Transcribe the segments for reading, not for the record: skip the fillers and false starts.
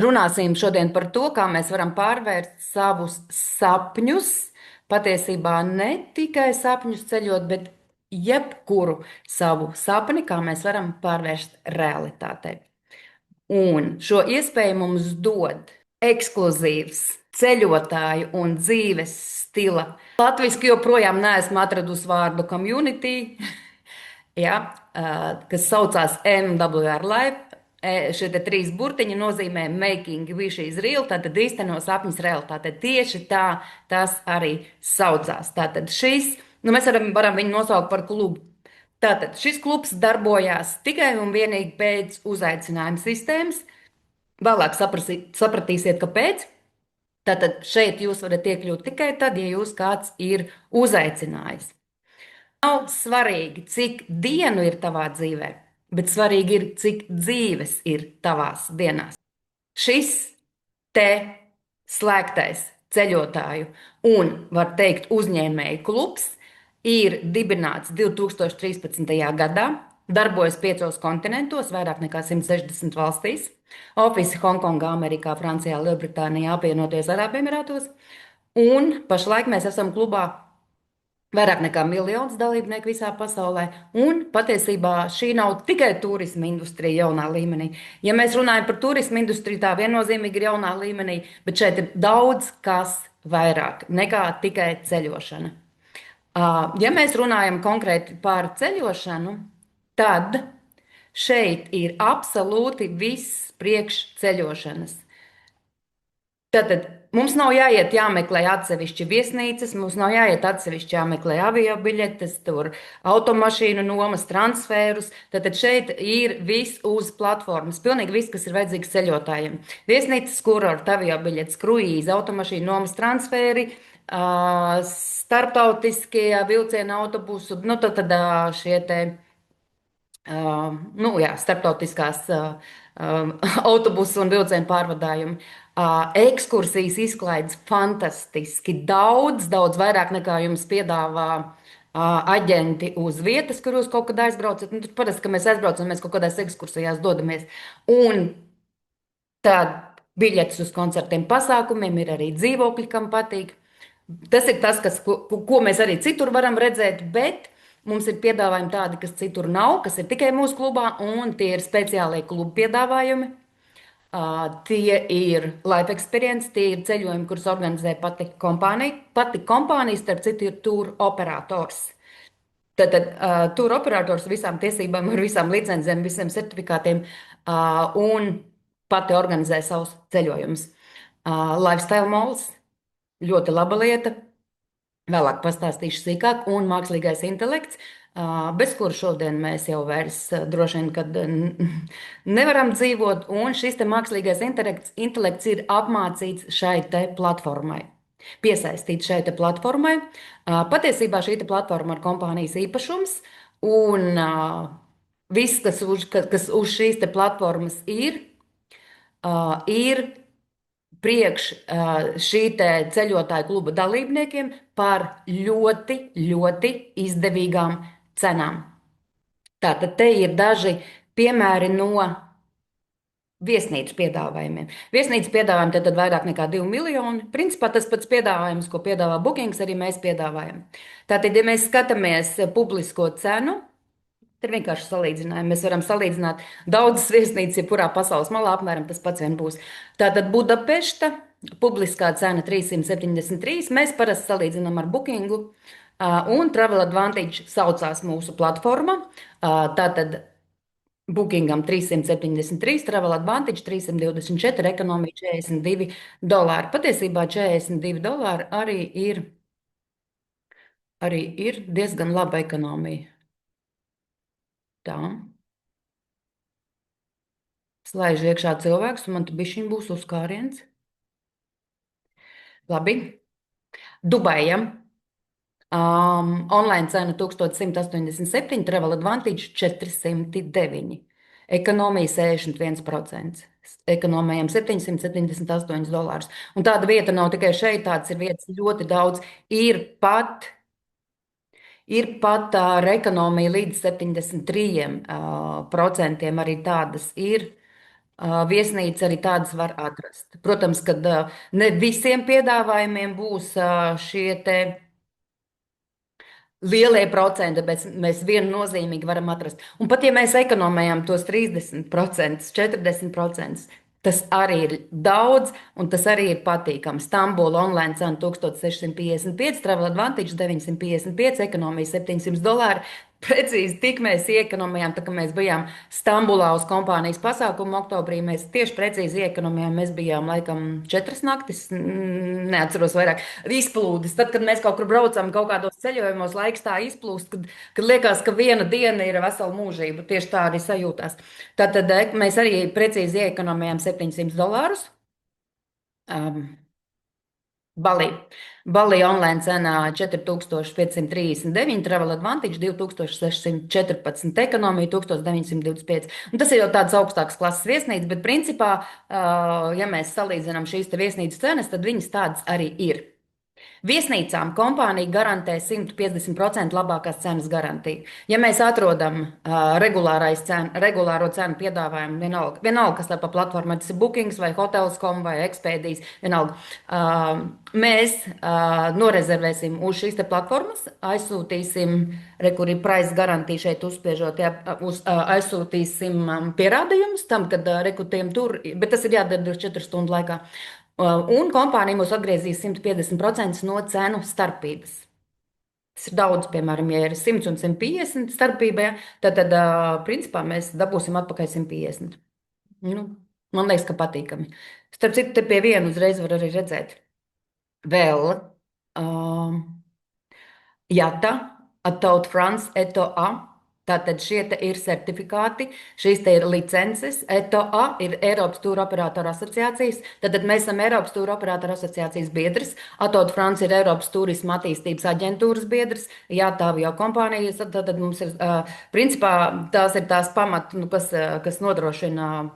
Runāsim šodien par to, kā mēs varam pārvērst savus sapņus, patiesībā ne tikai sapņus ceļot, bet jebkuru savu sapni, kā mēs varam pārvērst realitātē. Un šo iespēju mums dod ekskluzīvs ceļotāju un dzīves stila. Latvijasiski joprojām neesmu atradusi vārdu community, ja, kas saucās MWR Life. Šie trīs burtiņi nozīmē making wishes real, tātad īsteno sapņus realitāte. Tieši tā tas arī saucās. Tātad mēs varam viņu nosaukt par klubu. Tātad šis klubs darbojās tikai un vienīgi pēc uzaicinājuma sistēmas. Vēlāk sapratīsiet, kāpēc. Tātad šeit jūs varat iekļūt tikai tad, ja jūs kāds ir uzaicinājis. Nav svarīgi, cik dienu ir tavā dzīvē, bet svarīgi ir, cik dzīves ir tavās dienās. Šis te slēgtais ceļotāju un, var teikt, uzņēmēju klubs ir dibināts 2013. gadā, darbojas 5 kontinentos, vairāk nekā 160 valstīs, ofisi Hongkongā, Amerikā, Francijā, Lielbritānijā, Apvienotajos Arābu Emirātos, un pašlaik mēs esam klubā vairāk nekā 1 miljons dalībnieku visā pasaulē, un patiesībā šī nav tikai turisma industrija jaunā līmenī. Ja mēs runājam par turisma industriju, tā viennozīmīgi ir jaunā līmenī, bet šeit ir daudz kas vairāk nekā tikai ceļošana. Ja mēs runājam konkrēti par ceļošanu, tad šeit ir absolūti viss priekš ceļošanas. Tātad mums nav jāmeklē atsevišķi viesnīcas, mums nav atsevišķi jāmeklē avio biļetes, tur automašīnu nomas, transferus. Tātad šeit ir viss uz platformas, pilnīgi viss, kas ir vajadzīgs ceļotājiem. Viesnīcas, kurorta, avio biļetes, kruīzi, automašīnu nomas, transferi, starptautiskie vilcienu autobusu, tad šie te. Starptautiskās autobusu un vilcienu pārvadājumi. Ekskursijas izklaides fantastiski daudz vairāk nekā jums piedāvā aģenti uz vietas, kur jūs kaut kad aizbraucat. Tur parasti, kad mēs aizbraucam, mēs kaut kādās ekskursijās dodamies. Un tad biļetes uz koncertiem, pasākumiem, ir arī dzīvokļi, kam patīk. Tas ir tas, ko mēs arī citur varam redzēt, bet mums ir piedāvājumi tādi, kas citur nav, kas ir tikai mūsu klubā, un tie ir speciālie klubu piedāvājumi. Tie ir life experience, tie ir ceļojumi, kurus organizē pati kompānija. Pati kompānija, starp citu, ir tur operators. Tad tur operators visām tiesībām, ar visām licencēm, visiem certifikātiem un pati organizē savus ceļojumus. Lifestyle malls, ļoti laba lieta. Vēlāk pastāstīšu sīkāk, un mākslīgais intelekts, bez kura šodien mēs jau vairs droši vien, kad nevaram dzīvot, un šis te mākslīgais intelekts ir apmācīts šai te platformai. Piesaistīts šai te platformai. Patiesībā šī te platforma ir kompānijas īpašums, un viss, kas uz šīs te platformas ir priekš šī ceļotāju kluba dalībniekiem par ļoti, ļoti izdevīgām cenām. Tātad te ir daži piemēri no viesnīcu piedāvājumiem. Viesnīcu piedāvājumi tad vairāk nekā 2 miljoni. Principā tas pats piedāvājums, ko piedāvā Bookings, arī mēs piedāvājam. Tātad, ja mēs skatāmies publisko cenu, ir vienkārši salīdzinājumi. Mēs varam salīdzināt daudzas viesnīcas, jebkurā pasaules malā apmēram tas pats vien būs. Tātad Budapešta, publiskā cena 373. Mēs parasti salīdzinām ar Bookingu. Un Travel Advantage saucās mūsu platforma. Tātad Bookingam 373, Travel Advantage 324, ekonomija $42. Patiesībā $42 arī ir diezgan laba ekonomija. Tā. Slēdz iekšā cilvēks, un man te bišķiņ būs uzkāriens. Labi. Dubaja. Online cena 1187, Travel Advantage 409. Ekonomija 61%. Ekonomējam $778. Un tāda vieta nav tikai šeit, tādas ir vietas ļoti daudz. Ir pat ar ekonomiju līdz 73%, arī tādas ir. Viesnīca arī tādas var atrast. Protams, ka ne visiem piedāvājumiem būs šie te lielie procenti, bet mēs viennozīmīgi varam atrast. Un pat ja mēs ekonomējam tos 30%, 40%, tas arī ir daudz, un tas arī ir patīkami. Stambula online cena 1655, Travel Advantage 955, ekonomija $700. Precīzi tik mēs iekonomējām, tā kā mēs bijām Stambulā uz kompānijas pasākumu oktobrī. Mēs tieši precīzi iekonomējām. Mēs bijām laikam 4 naktis, neatceros vairāk, izplūdes. Tad, kad mēs kaut kur braucam, kaut kādos ceļojumos, laiks tā izplūst, kad liekas, ka viena diena ir vesela mūžība. Tieši tā arī sajūtās. Tātad mēs arī precīzi iekonomējām $700. Um, Balī. Balī online cenā 4539, Travel Advantage 2614, ekonomija 1925. Un tas ir jau tāds augstāks klases viesnīca, bet principā, ja mēs salīdzinām šīs te viesnīcas cenas, tad viņas tādas arī ir. Viesnīcām kompānija garantē 150% labākās cenas garantiju. Ja mēs atrodam regulāro cenu piedāvājumu, vienalga, kas tā pa platformai, tas ir Bookings vai Hotels.com vai Expedia, vienalga, mēs norezervēsim uz šīs te platformas, aizsūtīsim, kur ir price garantija šeit uzspiežot, aizsūtīsim pierādījumus tam, kad rekrutējam tur, bet tas ir jādara 24 stundu laikā. Un kompānija mums atgriezīs 150% no cenu starpības. Tas ir daudz, piemēram, ja ir 100 un 150 starpībā, tad principā mēs dabūsim atpakaļ 150. Nu, man liekas, ka patīkami. Starp citu, te pie viena uzreiz var arī redzēt. Vēl Jata, Atout France, ETOA. Tātad šie te ir certifikāti, šīs te ir licences. ETOA ir Eiropas Tūru operātoru asociācijas. Tātad mēs esam Eiropas Tūru operātoru asociācijas biedrs. Atout France ir Eiropas turisma attīstības aģentūras biedrs. Jā, tā jau kompānijas. Tātad mums ir, principā, tās ir tās pamat, nu, kas nodrošina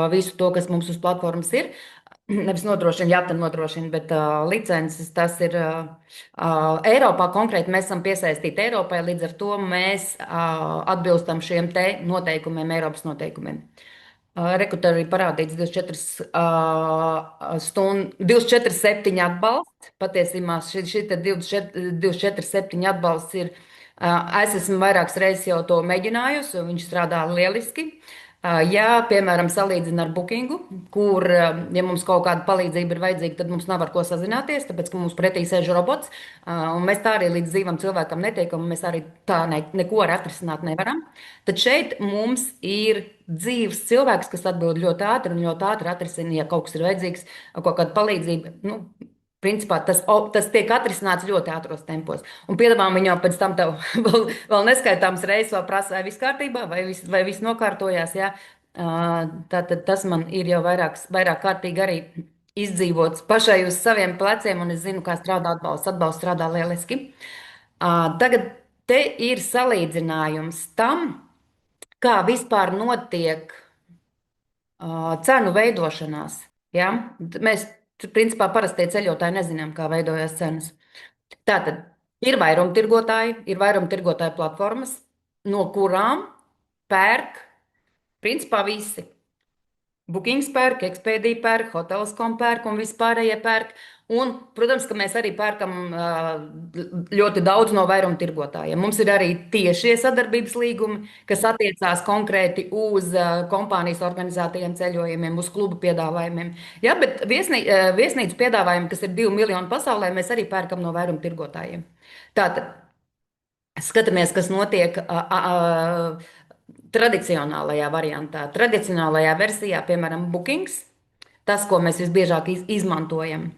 visu to, kas mums uz platformas ir. Nevis nodrošina, jā, tā nodrošina, bet licences tas ir Eiropā konkrēti. Mēs esam piesaistīti Eiropai, līdz ar to mēs atbilstam šiem te noteikumiem, Eiropas noteikumiem. Rekrutē arī parādīts 24/7 atbalsts. Patiesībā šis 24/7 atbalsts ir. Es esmu vairākas reizes jau to mēģinājusi, un viņš strādā lieliski. Ja, piemēram, salīdzina ar Bookingu, kur, ja mums kaut kāda palīdzība ir vajadzīga, tad mums nav ar ko sazināties, tāpēc, ka mums pretī sēž robots, un mēs tā arī līdz dzīvam cilvēkam netiekam, un mēs arī tā neko atrisināt nevaram. Tad šeit mums ir dzīves cilvēks, kas atbild ļoti ātri un ļoti ātri atrisina, ja kaut kas ir vajadzīgs, kaut kāda palīdzība. Nu, principā tas tiek atrisināts ļoti ātros tempos. Un piedāvājumi viņam pēc tam tev vēl neskaitāms reizes vēl prasa, vai viss kārtībā, vai viss nokārtojās. Ja? Tātad tas man ir jau vairāk kārtīgi arī izdzīvots pašai uz saviem pleciem, un es zinu, kā strādā atbalsts. Atbalsts strādā lieliski. Tagad te ir salīdzinājums tam, kā vispār notiek cenu veidošanās. Ja? Mēs, principā, parastie ceļotāji nezinām, kā veidojās cenas. Tātad ir vairumtirgotāju platformas, no kurām pērk, principā, visi. Bookings pērk, Expedia pērk, Hotels.com pērk un vispārējie pērk. Un, protams, ka mēs arī pērkam ļoti daudz no vairumtirgotājiem. Mums ir arī tiešie sadarbības līgumi, kas attiecās konkrēti uz kompānijas organizētajiem ceļojumiem, uz klubu piedāvājumiem. Jā, bet viesnīcu piedāvājumi, kas ir 2 miljoni pasaulē, mēs arī pērkam no vairumtirgotājiem. Tātad skatāmies, kas notiek tradicionālajā variantā. Tradicionālajā versijā, piemēram, Bookings, tas, ko mēs visbiežāk izmantojam.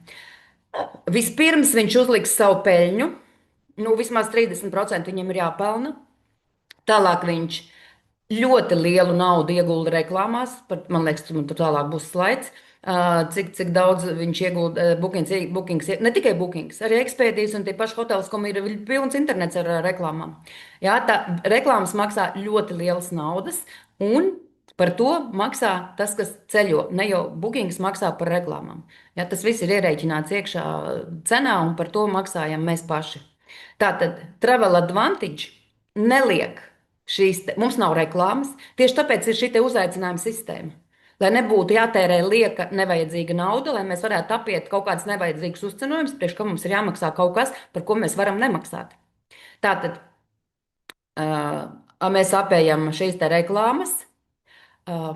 Vispirms viņš uzliks savu peļņu, nu, vismaz 30% viņam ir jāpelna. Tālāk viņš ļoti lielu naudu iegulda reklāmās, man liekas, tur tālāk būs slaids. Cik daudz viņš iegulda Bookings, ne tikai Bookings, arī Expedia un tie paši Hotels.com ir pilns internets ar reklāmām. Jā, tā reklāmas maksā ļoti lielas naudas, un par to maksā tas, kas ceļo. Ne jau Bookings maksā par reklāmām. Jā, tas viss ir ierēķināts iekšā cenā, un par to maksājam mēs paši. Tātad Travel Advantage neliek Mums nav reklāmas, tieši tāpēc ir šī te uzaicinājuma sistēma. Lai nebūtu jātērē lieka nevajadzīga nauda, lai mēs varētu apiet kaut kādas nevajadzīgas uzcenojumus, priekš ka mums ir jāmaksā kaut kas, par ko mēs varam nemaksāt. Tātad mēs apējam šīs te reklāmas. Uh,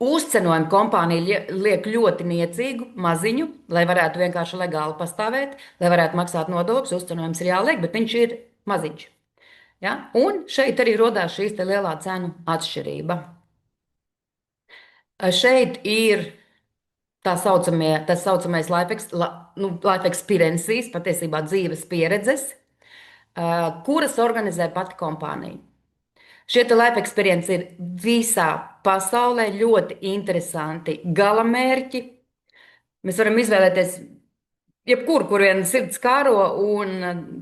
Uzcenojuma kompānija liek ļoti niecīgu, maziņu, lai varētu vienkārši legāli pastāvēt, lai varētu maksāt nodokļus. Uzcenojums ir jāliek, bet viņš ir maziņš. Ja? Un šeit arī radās šīs lielā cenu atšķirība. Šeit ir tas saucamais life experiences, patiesībā dzīves pieredzes, kuras organizē pati kompānija. Šie life experience ir visā pasaulē ļoti interesanti galamērķi. Mēs varam izvēlēties jebkuru, kur vien sirds kāro un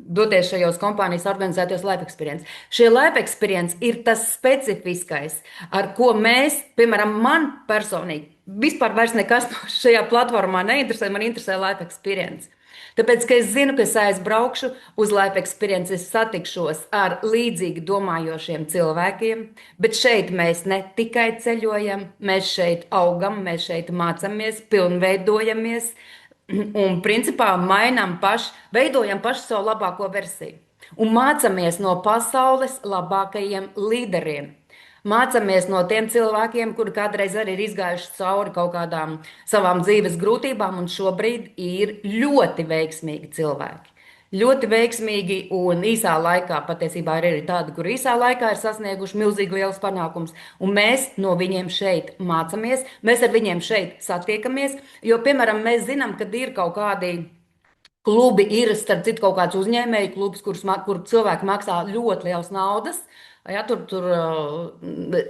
doties šajos kompānijas organizētajos life experience. Šie life experience ir tas specifiskais, ar ko mēs, piemēram, man personīgi, vispār vairs nekas no šajā platformā neinteresē, man interesē life experience. Tāpēc, ka es zinu, ka es aizbraukšu uz Life Experience, es satikšos ar līdzīgi domājošiem cilvēkiem, bet šeit mēs ne tikai ceļojam, mēs šeit augam, mēs šeit mācāmies, pilnveidojamies un principā veidojam pašu savu labāko versiju un mācāmies no pasaules labākajiem līderiem. Mācāmies no tiem cilvēkiem, kuri kādreiz arī ir izgājuši cauri kaut kādām savām dzīves grūtībām, un šobrīd ir ļoti veiksmīgi cilvēki. Ļoti veiksmīgi un īsā laikā, patiesībā ir arī tādi, kuri īsā laikā ir sasnieguši milzīgi liels panākums, un mēs no viņiem šeit mācāmies, mēs ar viņiem šeit satiekamies, jo, piemēram, mēs zinām, kad ir kaut kādi klubi, ir starp citu kaut kāds uzņēmēju klubs, kur cilvēki maksā ļoti liels naudas. Ja,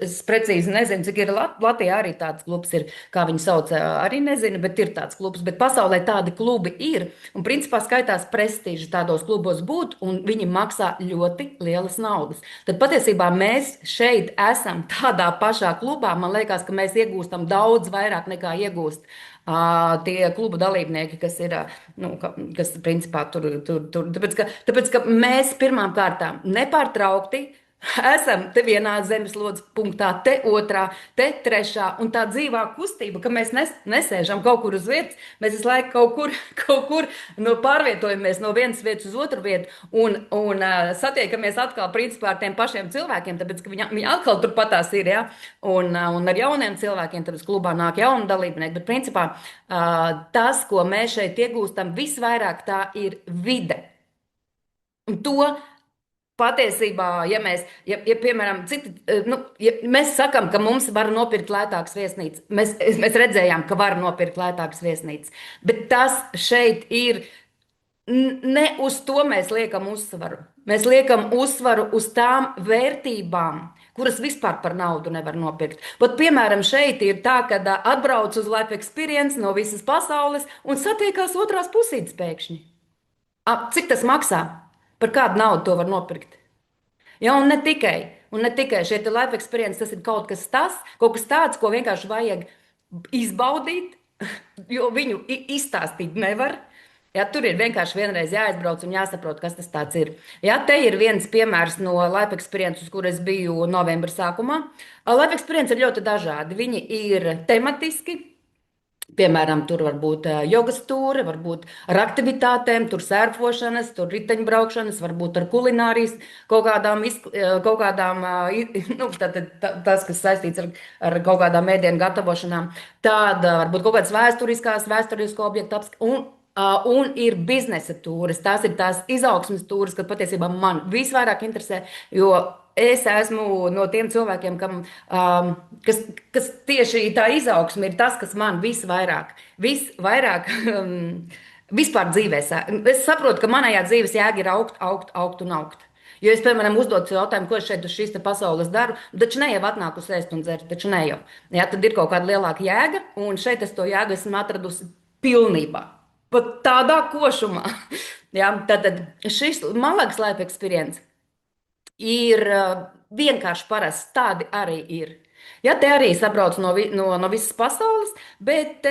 es precīzi nezinu, cik ir Latvijā arī tāds klubs ir, kā viņi sauc, arī nezinu, bet ir tāds klubs. Bet pasaulē tādi klubi ir, un principā skaitās prestiži tādos klubos būt, un viņi maksā ļoti lielas naudas. Tad patiesībā mēs šeit esam tādā pašā klubā. Man liekas, ka mēs iegūstam daudz vairāk nekā iegūst tie klubu dalībnieki, kas ir, kas principā tur. Tāpēc, ka mēs pirmām kārtām nepārtraukti esam te vienā zemeslodes punktā, te otrā, te trešā, un tā dzīvā kustība, ka mēs nesēžam kaut kur uz vietas, mēs visu laiku kaut kur pārvietojamies no vienas vietas uz otru vietu un satiekamies atkal principā ar tiem pašiem cilvēkiem, tāpēc, ka viņi atkal turpatās ir, ja, un ar jauniem cilvēkiem, tāpēc klubā nāk jauni dalībnieki, bet principā tas, ko mēs šeit iegūstam, visvairāk tā ir vide. Un to patiesībā, piemēram, mēs sakām, ka mums var nopirkt lētākas viesnīcas, mēs redzējām, ka var nopirkt lētākas viesnīcas, bet tas šeit ir, ne uz to mēs liekam uzsvaru. Mēs liekam uzsvaru uz tām vērtībām, kuras vispār par naudu nevar nopirkt. Pat, piemēram, šeit ir tā, ka atbrauc uz Life Experience no visas pasaules un satiekās otrās pusītes pēkšņi. Cik tas maksā? Par kādu naudu to var nopirkt? Ja, un ne tikai šie life experience, tas ir kaut kas tāds, ko vienkārši vajag izbaudīt, jo viņu izstāstīt nevar. Ja, tur ir vienkārši vienreiz jāizbrauc un jāsaprot, kas tas ir. Ja, te ir viens piemērs no Life Experience, uz kur es biju novembra sākumā. Life Experience ir ļoti dažādi. Viņi ir tematiski. Piemēram, tur var būt jogas tūri, varbūt ar aktivitātēm, tur sērfošanas, tur riteņbraukšanas, varbūt ar kulinārijas kaut kādām tas, kas saistīts ar kaut kādām ēdienu gatavošanām. Tāda varbūt kaut kādas vēsturisko objektu un ir biznesa tūris. Tās ir tās izaugsmes tūris, kad patiesībā man visvairāk interesē, jo es esmu no tiem cilvēkiem, kas tieši tā izaugsme ir tas, kas man visvairāk vispār dzīvē. Es saprotu, ka manējā dzīves jēga ir augt un augt. Jo es, piemēram, uzdodu jautājumu, ko es šeit uz šīs pasaules daru, taču ne jau atnāku uz ēst un dzert, taču ne jau. Ja, tad ir kaut kāda lielāka jēga, un šeit es to jēgu esmu atradusi pilnībā. Pat tādā košumā. Ja, tad šis, man liekas, Life Experience ir vienkārši parasts. Tādi arī ir. Ja, te arī sabrauc no visas pasaules, bet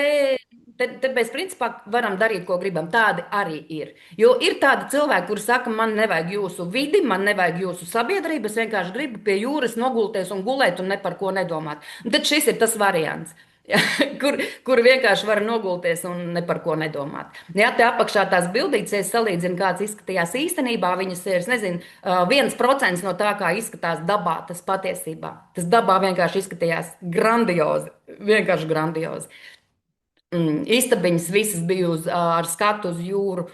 Tad mēs principā varam darīt, ko gribam. Tādi arī ir. Jo ir tādi cilvēki, kuri saka, man nevajag jūsu vidi, man nevajag jūsu sabiedrību, es vienkārši gribu pie jūras nogulties un gulēt un ne par ko nedomāt. Un tad šis ir tas variants. Ja, kur vienkārši var nogulties un ne par ko nedomāt. Ja te apakšā tās bildītes, ja es salīdzinu, kāds izskatījās īstenībā, viņas ir, es nezinu, 1% no tā, kā izskatās dabā, tas patiesībā. Tas dabā vienkārši izskatījās grandiozi, vienkārši grandiozi. Istabiņas visas bija ar skatu uz jūru.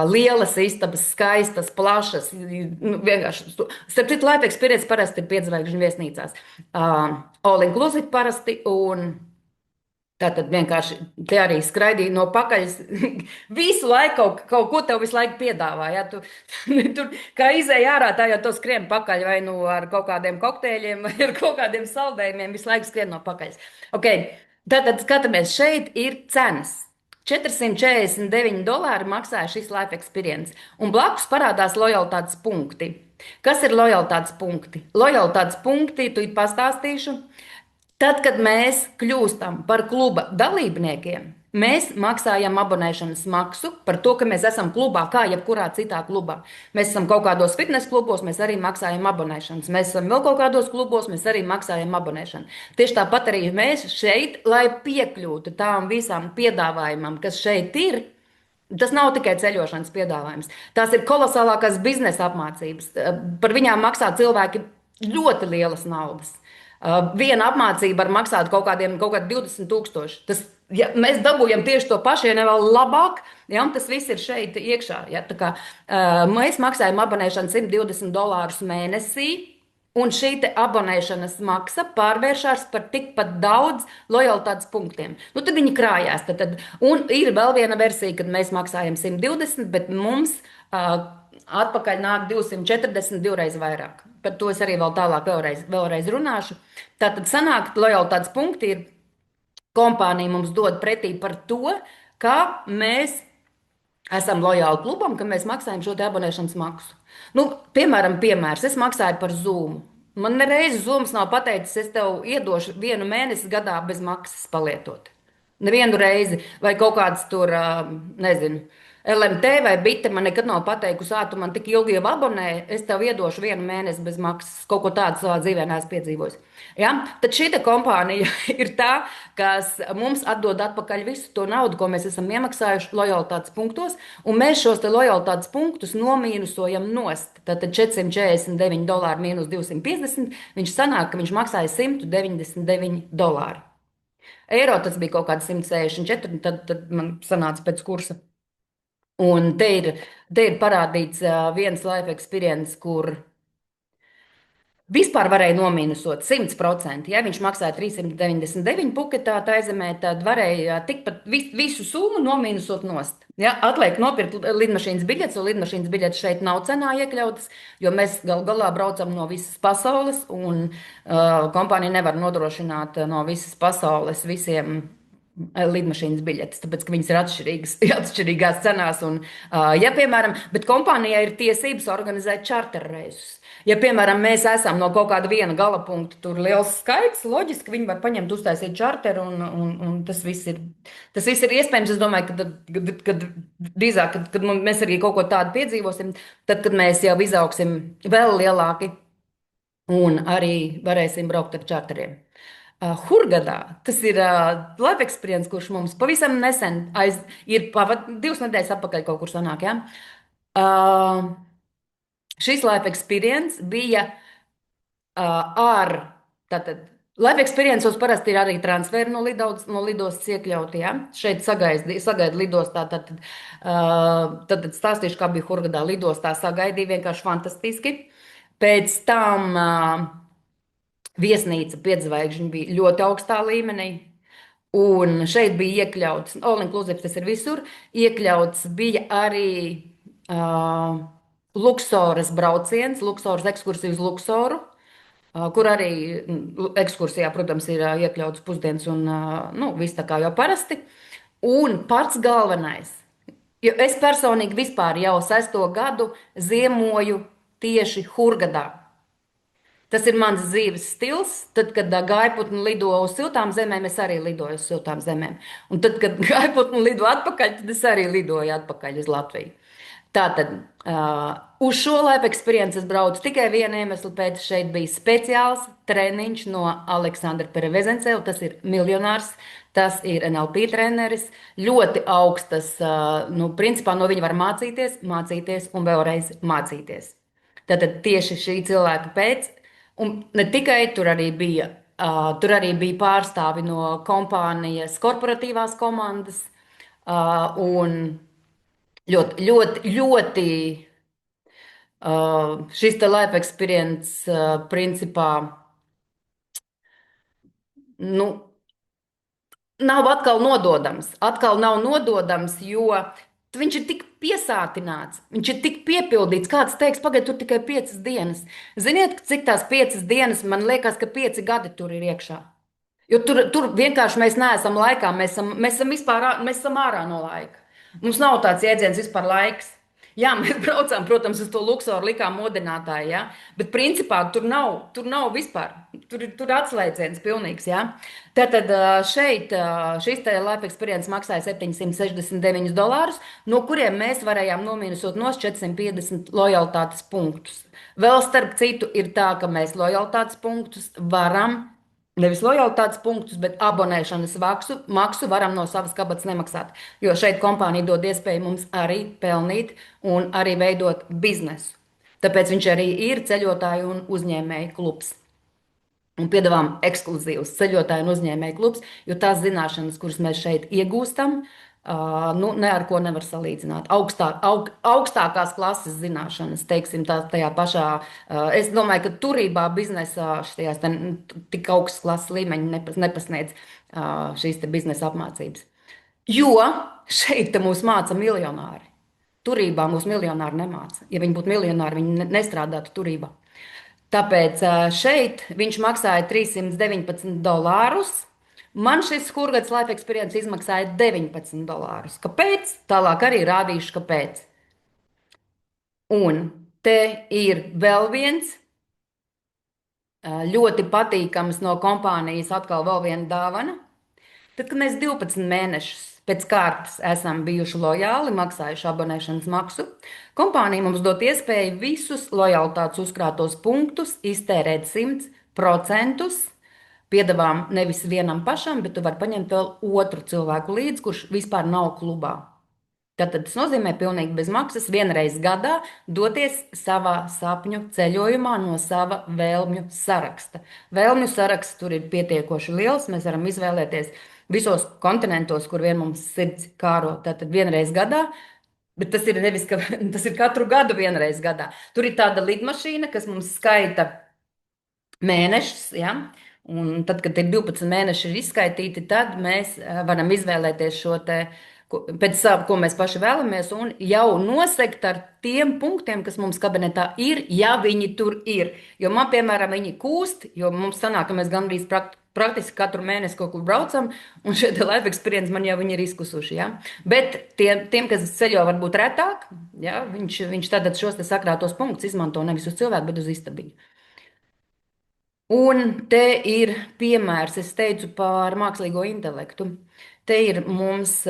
Lielas istabas, skaistas, plašas. Vienkārši. Starp citu, Life Experience parasti ir piedzvaigžņu viesnīcās. All inclusive parasti. Un tātad vienkārši te arī skraidīja no pakaļas. Visu laiku kaut ko tev visu laiku piedāvā. Ja? Tur kā izēja ārā, tā jau to skrien pakaļ vai nu ar kaut kādiem kokteļiem vai ar kaut kādiem saldējumiem. Visu laiku skrien no pakaļas. Okay. Tātad skatāmies, šeit ir cenas. $449 maksāja šis Life Experience. Un blakus parādās lojalitātes punkti. Kas ir lojalitātes punkti? Lojalitātes punkti, tu pastāstīšu. Tad, kad mēs kļūstam par kluba dalībniekiem, mēs maksājam abonēšanas maksu par to, ka mēs esam klubā, kā jebkurā citā klubā. Mēs esam kaut kādos fitnes klubos, mēs arī maksājam abonēšanas. Mēs esam vēl kaut kādos klubos, mēs arī maksājam abonēšanu. Tieši tāpat arī mēs šeit, lai piekļūtu tām visām piedāvājumam, kas šeit ir. Tas nav tikai ceļošanas piedāvājums. Tās ir kolosālākās biznesa apmācības. Par viņām maksā cilvēki ļoti lielas naudas. Viena apmācība var maksāt kaut kādiem 20,000. Tas, ja mēs dabūjam tieši to pašu, ja ne vēl labāk, ja, tas viss ir šeit iekšā. Ja, tā kā, mēs maksājam abonēšanu $120 mēnesī, un šī abonēšanas maksa pārvēršas par tikpat daudz lojalitātes punktiem. Nu, tad viņi krājās. Un ir vēl viena versija, kad mēs maksājam 120, bet mums atpakaļ nāk 240, divreiz vairāk. Par to es arī vēl tālāk vēlreiz runāšu. Tātad sanāk, lojalitātes punkti ir kompānija mums dod pretī par to, ka mēs esam lojāli klubam, ka mēs maksājam šo te abonēšanas maksu. Nu, piemērs, es maksāju par Zoom. Man nereiz Zooms nav pateicis, es tev iedošu 1 mēnesi gadā bez maksas palietot. Nevienu reizi, vai kaut kāds tur, nezinu, LMT vai Bite man nekad nav pateikusi, tu man tik ilgi jau abonē, es tev iedošu 1 mēnesi bez maksas. Kaut ko tādu savā dzīvē neesmu piedzīvojis. Ja? Tad šī kompānija ir tā, kas mums atdod atpakaļ visu to naudu, ko mēs esam iemaksājuši lojalitātes punktos, un mēs šos te lojalitātes punktus nomīnusojam nost. Tātad $449 mīnus 250, viņš sanāk, ka viņš maksāja $199. Eiro tas bija kaut kāds 164, tad man sanāca pēc kursa. Un te ir parādīts viens Life Experience, kur vispār varēja nomīnusot 100%. Ja viņš maksāja 399 puketā taizemē, tad varēja tikpat visu summu nomīnusot nost. Ja, atliek nopirkt lidmašīnas biļetes, un lidmašīnas biļetes šeit nav cenā iekļautas, jo mēs gal galā braucam no visas pasaules, un kompānija nevar nodrošināt no visas pasaules visiem lidmašīnas biļetes, tāpēc, ka viņas ir atšķirīgās cenās. Un, ja, piemēram, bet kompānijai ir tiesības organizēt čarterreisus. Ja, piemēram, mēs esam no kaut kāda viena gala punkta, tur liels skaits, loģiski viņi var paņemt, uztaisīt čarteru, un tas viss ir iespējams. Es domāju, ka drīzāk, kad mēs arī kaut ko tādu piedzīvosim, tad, kad mēs jau izaugsim vēl lielāki un arī varēsim braukt ar čarteriem. Hurgadā tas ir Life Experience, kurš mums pavisam nesen ir 2 nedēļas atpakaļ kaut kur sanāk. Ja? Šis Life Experience bija ar, tātad, Life Experience parasti ir arī transferi no lidostas iekļauti. Ja? Šeit sagaida lidostā. Tad stāstīšu, kā bija Hurgadā lidostā. Sagaidīja vienkārši fantastiski. Pēc tam viesnīca 5 zvaigžņu bija ļoti augstā līmenī. Un šeit bija iekļauts, all inclusive tas ir visur, iekļauts bija arī Luksoras brauciens, Luksoras ekskursija uz Luksoru, kur arī ekskursijā, protams, ir iekļauts pusdienas un viss tā kā jau parasti. Un pats galvenais, jo es personīgi vispār jau 6. gadu ziemoju tieši Hurgadā. Tas ir mans dzīves stils. Tad, kad gaiputni lido uz siltām zemēm, es arī lidoju uz siltām zemēm. Un tad, kad gaiputni lido atpakaļ, tad es arī lidoju atpakaļ uz Latviju. Tātad uz šo Life Experience es braucu tikai vienu iemeslu pēc. Šeit bija speciāls treniņš no Aleksandra Perevezenceva. Tas ir miljonārs, tas ir NLP treneris. Ļoti augstas, nu, principā no viņa var mācīties, mācīties un vēlreiz mācīties. Tātad tieši šī cilvēka pēc, un ne tikai tur arī bija pārstāvi no kompānijas korporatīvās komandas, un ļoti šis te life experience principā, nu, nav atkal nododams. Atkal nav nododams, jo viņš ir tik piesātināts, viņš ir tik piepildīts. Kāds teiks, pagaid, tur tikai 5 dienas. Ziniet, cik tās 5 dienas, man liekas, ka 5 gadi tur ir iekšā. Jo tur vienkārši mēs neesam laikā, mēs esam ārā no laika. Mums nav tāds jēdziens vispār laiks. Jā, mēs braucām, protams, uz to Luksoru, likām modinātāju, ja? Bet principā tur nav vispār. Tur atslēdziens pilnīgs. Ja? Tātad šeit šis te Life Experience maksāja $769, no kuriem mēs varējām nomīnusot nos 450 lojalitātes punktus. Vēl starp citu ir tā, ka mēs lojalitātes punktus varam. Nevis lojalitātes punktus, bet abonēšanas maksu varam no savas kabatas nemaksāt. Jo šeit kompānija dod iespēju mums arī pelnīt un arī veidot biznesu. Tāpēc viņš arī ir ceļotāju un uzņēmēju klubs. Un piedāvājam ekskluzīvus ceļotāju un uzņēmēju klubs, jo tās zināšanas, kuras mēs šeit iegūstam, nu, ne ar ko nevar salīdzināt. Augstākās klases zināšanas, teiksim, tajā pašā. Es domāju, ka turībā, biznesā, šajās tik augstas klases līmeņi nepasniedz šīs te biznesa apmācības. Jo šeit mūs māca miljonāri. Turībā mūs miljonāri nemāca. Ja viņi būtu miljonāri, viņi nestrādātu turībā. Tāpēc šeit viņš maksāja $319. Man šis Hurgads Life Experience izmaksāja $19. Kāpēc? Tālāk arī rādīšu, kāpēc. Un te ir vēl viens ļoti patīkams no kompānijas, atkal vēl viena dāvana. Tad, kad mēs 12 mēnešus pēc kārtas esam bijuši lojāli, maksājuši abonēšanas maksu, kompānija mums dod iespēju visus lojalitātes uzkrātos punktus iztērēt 100%. Piedāvām nevis vienam pašam, bet tu vari paņemt vēl otru cilvēku līdzi, kurš vispār nav klubā. Tātad tas nozīmē pilnīgi bez maksas vienreiz gadā doties savā sapņu ceļojumā no sava vēlmju saraksta. Vēlmju saraksts tur ir pietiekoši liels, mēs varam izvēlēties visos kontinentos, kur vien mums sirds kāro. Tātad vienreiz gadā, bet tas ir nevis, ka tas ir katru gadu vienreiz gadā. Tur ir tāda lidmašīna, kas mums skaita mēnešus, ja? Un tad, kad ir 12 mēneši ir izskaitīti, tad mēs varam izvēlēties šo te, pēc savu, ko mēs paši vēlamies, un jau nosegt ar tiem punktiem, kas mums kabinetā ir, ja viņi tur ir. Jo man, piemēram, viņi kūst, jo mums sanāk, ka mēs gandrīz praktiski katru mēnesi kaut kur braucam, un šie te Life Experience man jau viņi ir izkusuši. Ja? Bet tiem, kas ceļo varbūt retāk, ja? viņš tad šos te sakrātos punktus izmanto nevis uz cilvēku, bet uz istabiņu. Un te ir piemērs, es teicu, par mākslīgo intelektu. Te ir mums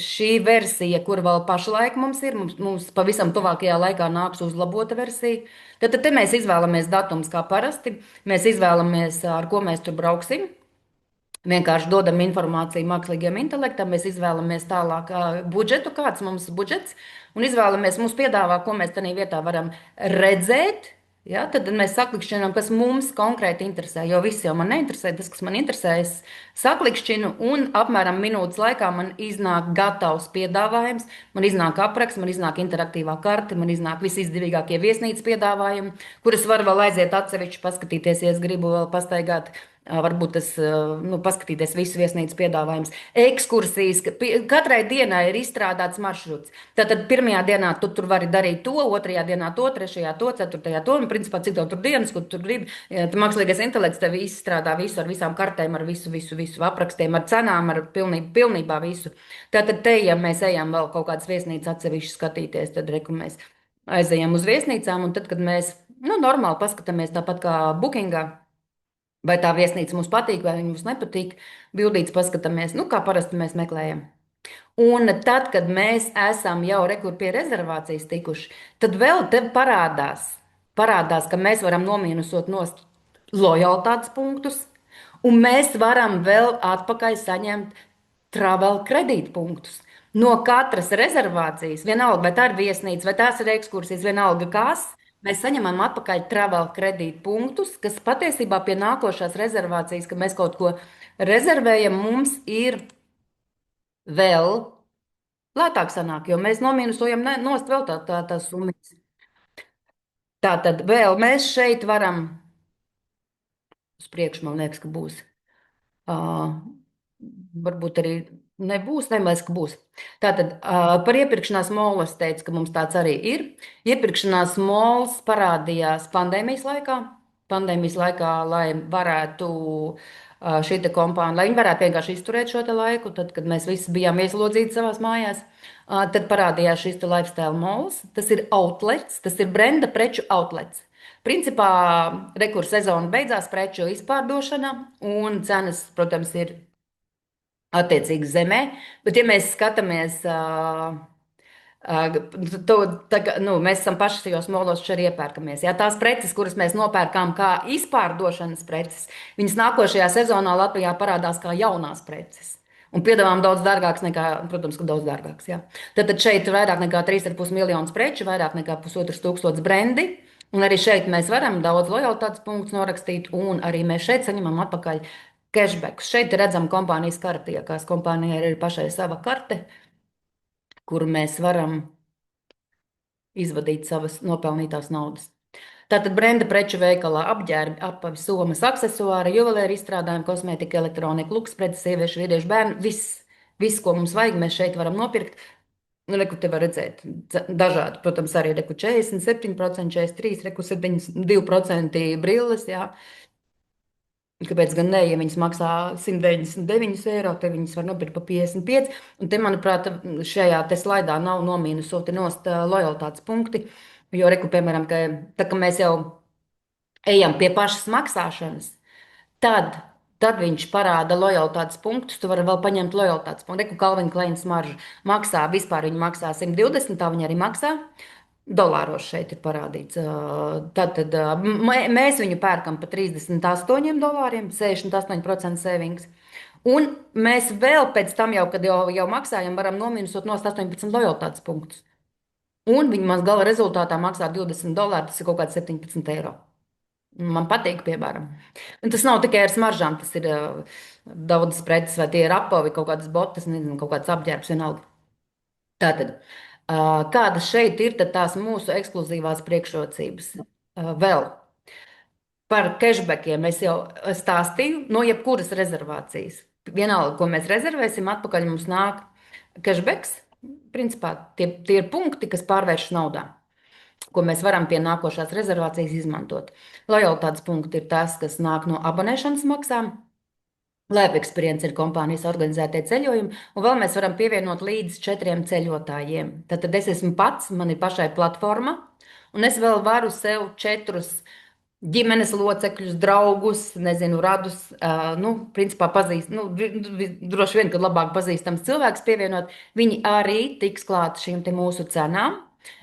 šī versija, kur vēl pašlaik mums ir. Mums pavisam tuvākajā laikā nāks uzlabota versija. Tad te mēs izvēlamies datums kā parasti. Mēs izvēlamies, ar ko mēs tur brauksim. Vienkārši dodam informāciju mākslīgiem intelektam, mēs izvēlamies tālāk budžetu, kāds mums ir budžets, un izvēlamies, mums piedāvā, ko mēs tajā vietā varam redzēt. Ja, tad mēs saklikšķinām, kas mums konkrēti interesē, jo viss jau man neinteresē, tas, kas man interesē, es saklikšķinu, un apmēram minūtes laikā man iznāk gatavs piedāvājums, man iznāk apraksts, man iznāk interaktīvā karte, man iznāk visizdevīgākie viesnīcas piedāvājumi, kuras var vēl aiziet atsevišķi paskatīties, ja es gribu vēl pastaigāt. Varbūt tas paskatīties visu viesnīcas piedāvājumus. Ekskursijas, katrai dienai ir izstrādāts maršruts. Tātad pirmajā dienā tu tur vari darīt to, otrajā dienā to, trešajā to, ceturtajā to. Un principā cik tev tur dienas, kur tu gribi. Mākslīgais intelekts tev izstrādā visu ar visām kartēm, ar visu aprakstiem, ar cenām, ar pilnībā visu. Tātad te, ja mēs ejam vēl kaut kādas viesnīcas atsevišķi skatīties, tad mēs aizejam uz viesnīcām, un tad, kad mēs Nu, normāli paskatāmies tāpat kā Bookingā. Vai tā viesnīca mums patīk, vai viņa mums nepatīk. Bildītes paskatāmies, nu, kā parasti mēs meklējam. Un tad, kad mēs esam jau rekur pie rezervācijas tikuši, tad vēl te parādās, ka mēs varam nomīnusot nost lojalitātes punktus, un mēs varam vēl atpakaļ saņemt travel kredītpunktus. No katras rezervācijas, vienalga, vai tā ir viesnīca, vai tās ir ekskursijas, vienalga kas, mēs saņemam atpakaļ travel kredītpunktus, kas patiesībā pie nākošās rezervācijas, kad mēs kaut ko rezervējam, mums ir vēl lētāk sanāk, jo mēs nomīnusojam nost vēl tās summas. Tā tad vēl mēs šeit varam, uz priekšu man liekas, ka būs. Uh, Varbūt arī nebūs, nemaz, ka būs. Tātad par iepirkšanās molu es teicu, ka mums tāds arī ir. Iepirkšanās mols parādījās pandēmijas laikā. Pandēmijas laikā, lai varētu šī kompānija, lai viņi varētu vienkārši izturēt šo te laiku, tad, kad mēs visi bijām ieslodzīti savās mājās, tad parādījās šis te lifestyle mols. Tas ir outlets, tas ir brenda preču outlets. Principā rekursu sezona beidzās, preču izpārdošana, un cenas, protams, ir attiecīgi zemē. Bet, ja mēs skatāmies, to, nu, mēs esam paši tajos molos šeit iepērkamies. Jā, tās preces, kuras mēs nopērkām kā izpārdošanas preces, viņas nākošajā sezonā Latvijā parādās kā jaunās preces. Un piedāvājam daudz dārgāks nekā, protams, ka daudz dārgāks. Jā. Tad šeit ir vairāk nekā 3,5 miljonus preču, vairāk nekā 1,5 brendi. Un arī šeit mēs varam daudz lojalitātes punktus norakstīt, un arī mēs šeit saņemam atpakaļ cashback. Šeit redzam kompānijas karti, ja kāds kompānijai ir pašai sava karte, kuru mēs varam izvadīt savas nopelnītās naudas. Tātad brenda preču veikalā apģērbi, apavi, somas, aksesuāri, juvelēri izstrādājumi, kosmētika, elektronika, luksuspreces, sieviešu, vīriešu, bērnu. Viss, ko mums vajag, mēs šeit varam nopirkt. Nu, reku te var redzēt dažādi, protams, arī reku 47%, 43%, reku 72% brilles, jā. Kāpēc gan ne, ja viņas maksā 199 eiro, tad viņas var nopirkt par 55. Un te, manuprāt, šajā te slaidā nav nomīnusoti nost lojalitātes punkti. Jo, reku, piemēram, ka, tā, ka mēs jau ejam pie pašas maksāšanas, tad viņš parāda lojalitātes punktus. Tu vari vēl paņemt lojalitātes punktu. Reku, Calvin Klein smarža maksā, vispār viņa maksā 120, tā viņa arī maksā. Dolāros šeit ir parādīts. Tātad mēs viņu pērkam par $38, 68% savings. Un mēs vēl pēc tam, kad jau maksājam, varam nominusot no 18 lojalitātes punktus. Un viņi man gala rezultātā maksā $20, tas ir kaut kāds 17 eiro. Man patīk, piemēram. Un tas nav tikai ar smaržām, tas ir daudzas preces, vai tie ir apavi, kaut kādas botas, nezinu, kaut kāds apģērbs, vienalga. Tātad, kādas šeit ir tās mūsu ekskluzīvās priekšrocības? Vēl par cashbackiem es jau stāstīju no jebkuras rezervācijas. Vienalga, ko mēs rezervēsim, atpakaļ mums nāk cashbacks. Principā tie ir punkti, kas pārvēršas naudā, ko mēs varam pie nākošās rezervācijas izmantot. Lojalitātes punkti ir tas, kas nāk no abonēšanas maksām. Life Experience ir kompānijas organizētie ceļojumi, un vēl mēs varam pievienot līdz 4 ceļotājiem. Tad es esmu pats, man ir pašai platforma, un es vēl varu sev 4 ģimenes locekļus, draugus, nezinu, radus, principā pazīst, droši vien, kad labāk pazīstams cilvēks pievienot, viņi arī tiks klāt šīm te mūsu cenām.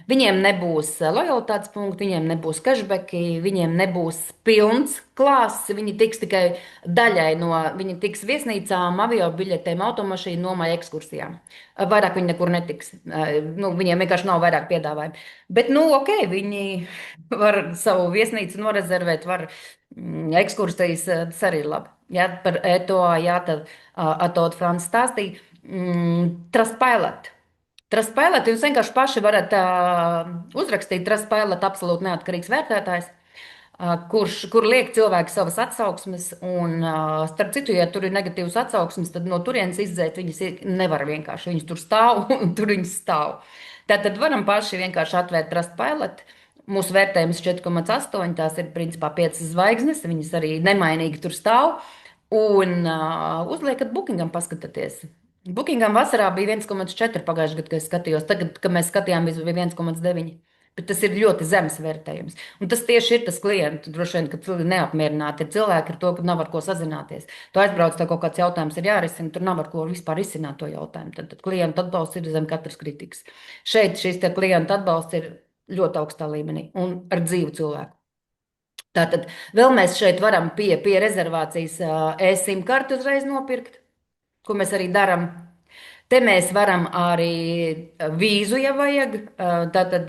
Viņiem nebūs lojalitātes punkti, viņiem nebūs cashbacki, viņiem nebūs pilns klāsts. Viņi tiks tikai daļai no, viņi tiks viesnīcām, avio biļetēm, automašīnu nomai, ekskursijām. Vairāk viņi nekur netiks. Viņiem vienkārši nav vairāk piedāvājumu. Bet, ok, viņi var savu viesnīcu norezervēt, var ekskursijas, tas arī ir labi. Jā, par to, jā, tad Atod Frans stāstīja. Trustpilot. Trustpilot jūs vienkārši paši varat uzrakstīt. Trustpilot absolūti neatkarīgs vērtētājs, kur liek cilvēki savas atsauksmes. Un, starp citu, ja tur ir negatīvas atsauksmes, tad no turienes izdzēt viņas nevar vienkārši. Viņas tur stāv un tur viņas stāv. Tātad varam paši vienkārši atvērt Trustpilot. Mūsu vērtējums 4,8, tās ir principā 5 zvaigznes, viņas arī nemainīgi tur stāv. Un uzliekat Bookingam, paskatieties. Bookingam vasarā bija 1,4 pagājušajā gadā, kad es skatījos. Tagad, kad mēs skatījāmies, bija 1,9. bet tas ir ļoti zems vērtējums. Un tas tieši ir tas klients, droši vien, ka neapmierināti ir cilvēki ar to, ka nav ar ko sazināties. Tu aizbrauc, tev kaut kāds jautājums ir jārisina, tur nav ar ko vispār risināt to jautājumu. Tad klienta atbalsts ir zem katras kritikas. Šeit šis te klienta atbalsts ir ļoti augstā līmenī un ar dzīvu cilvēku. Tātad vēl mēs šeit varam pie rezervācijas e-sim karti uzreiz nopirkt, ko mēs arī darām. Te mēs varam arī vīzu, ja vajag, tātad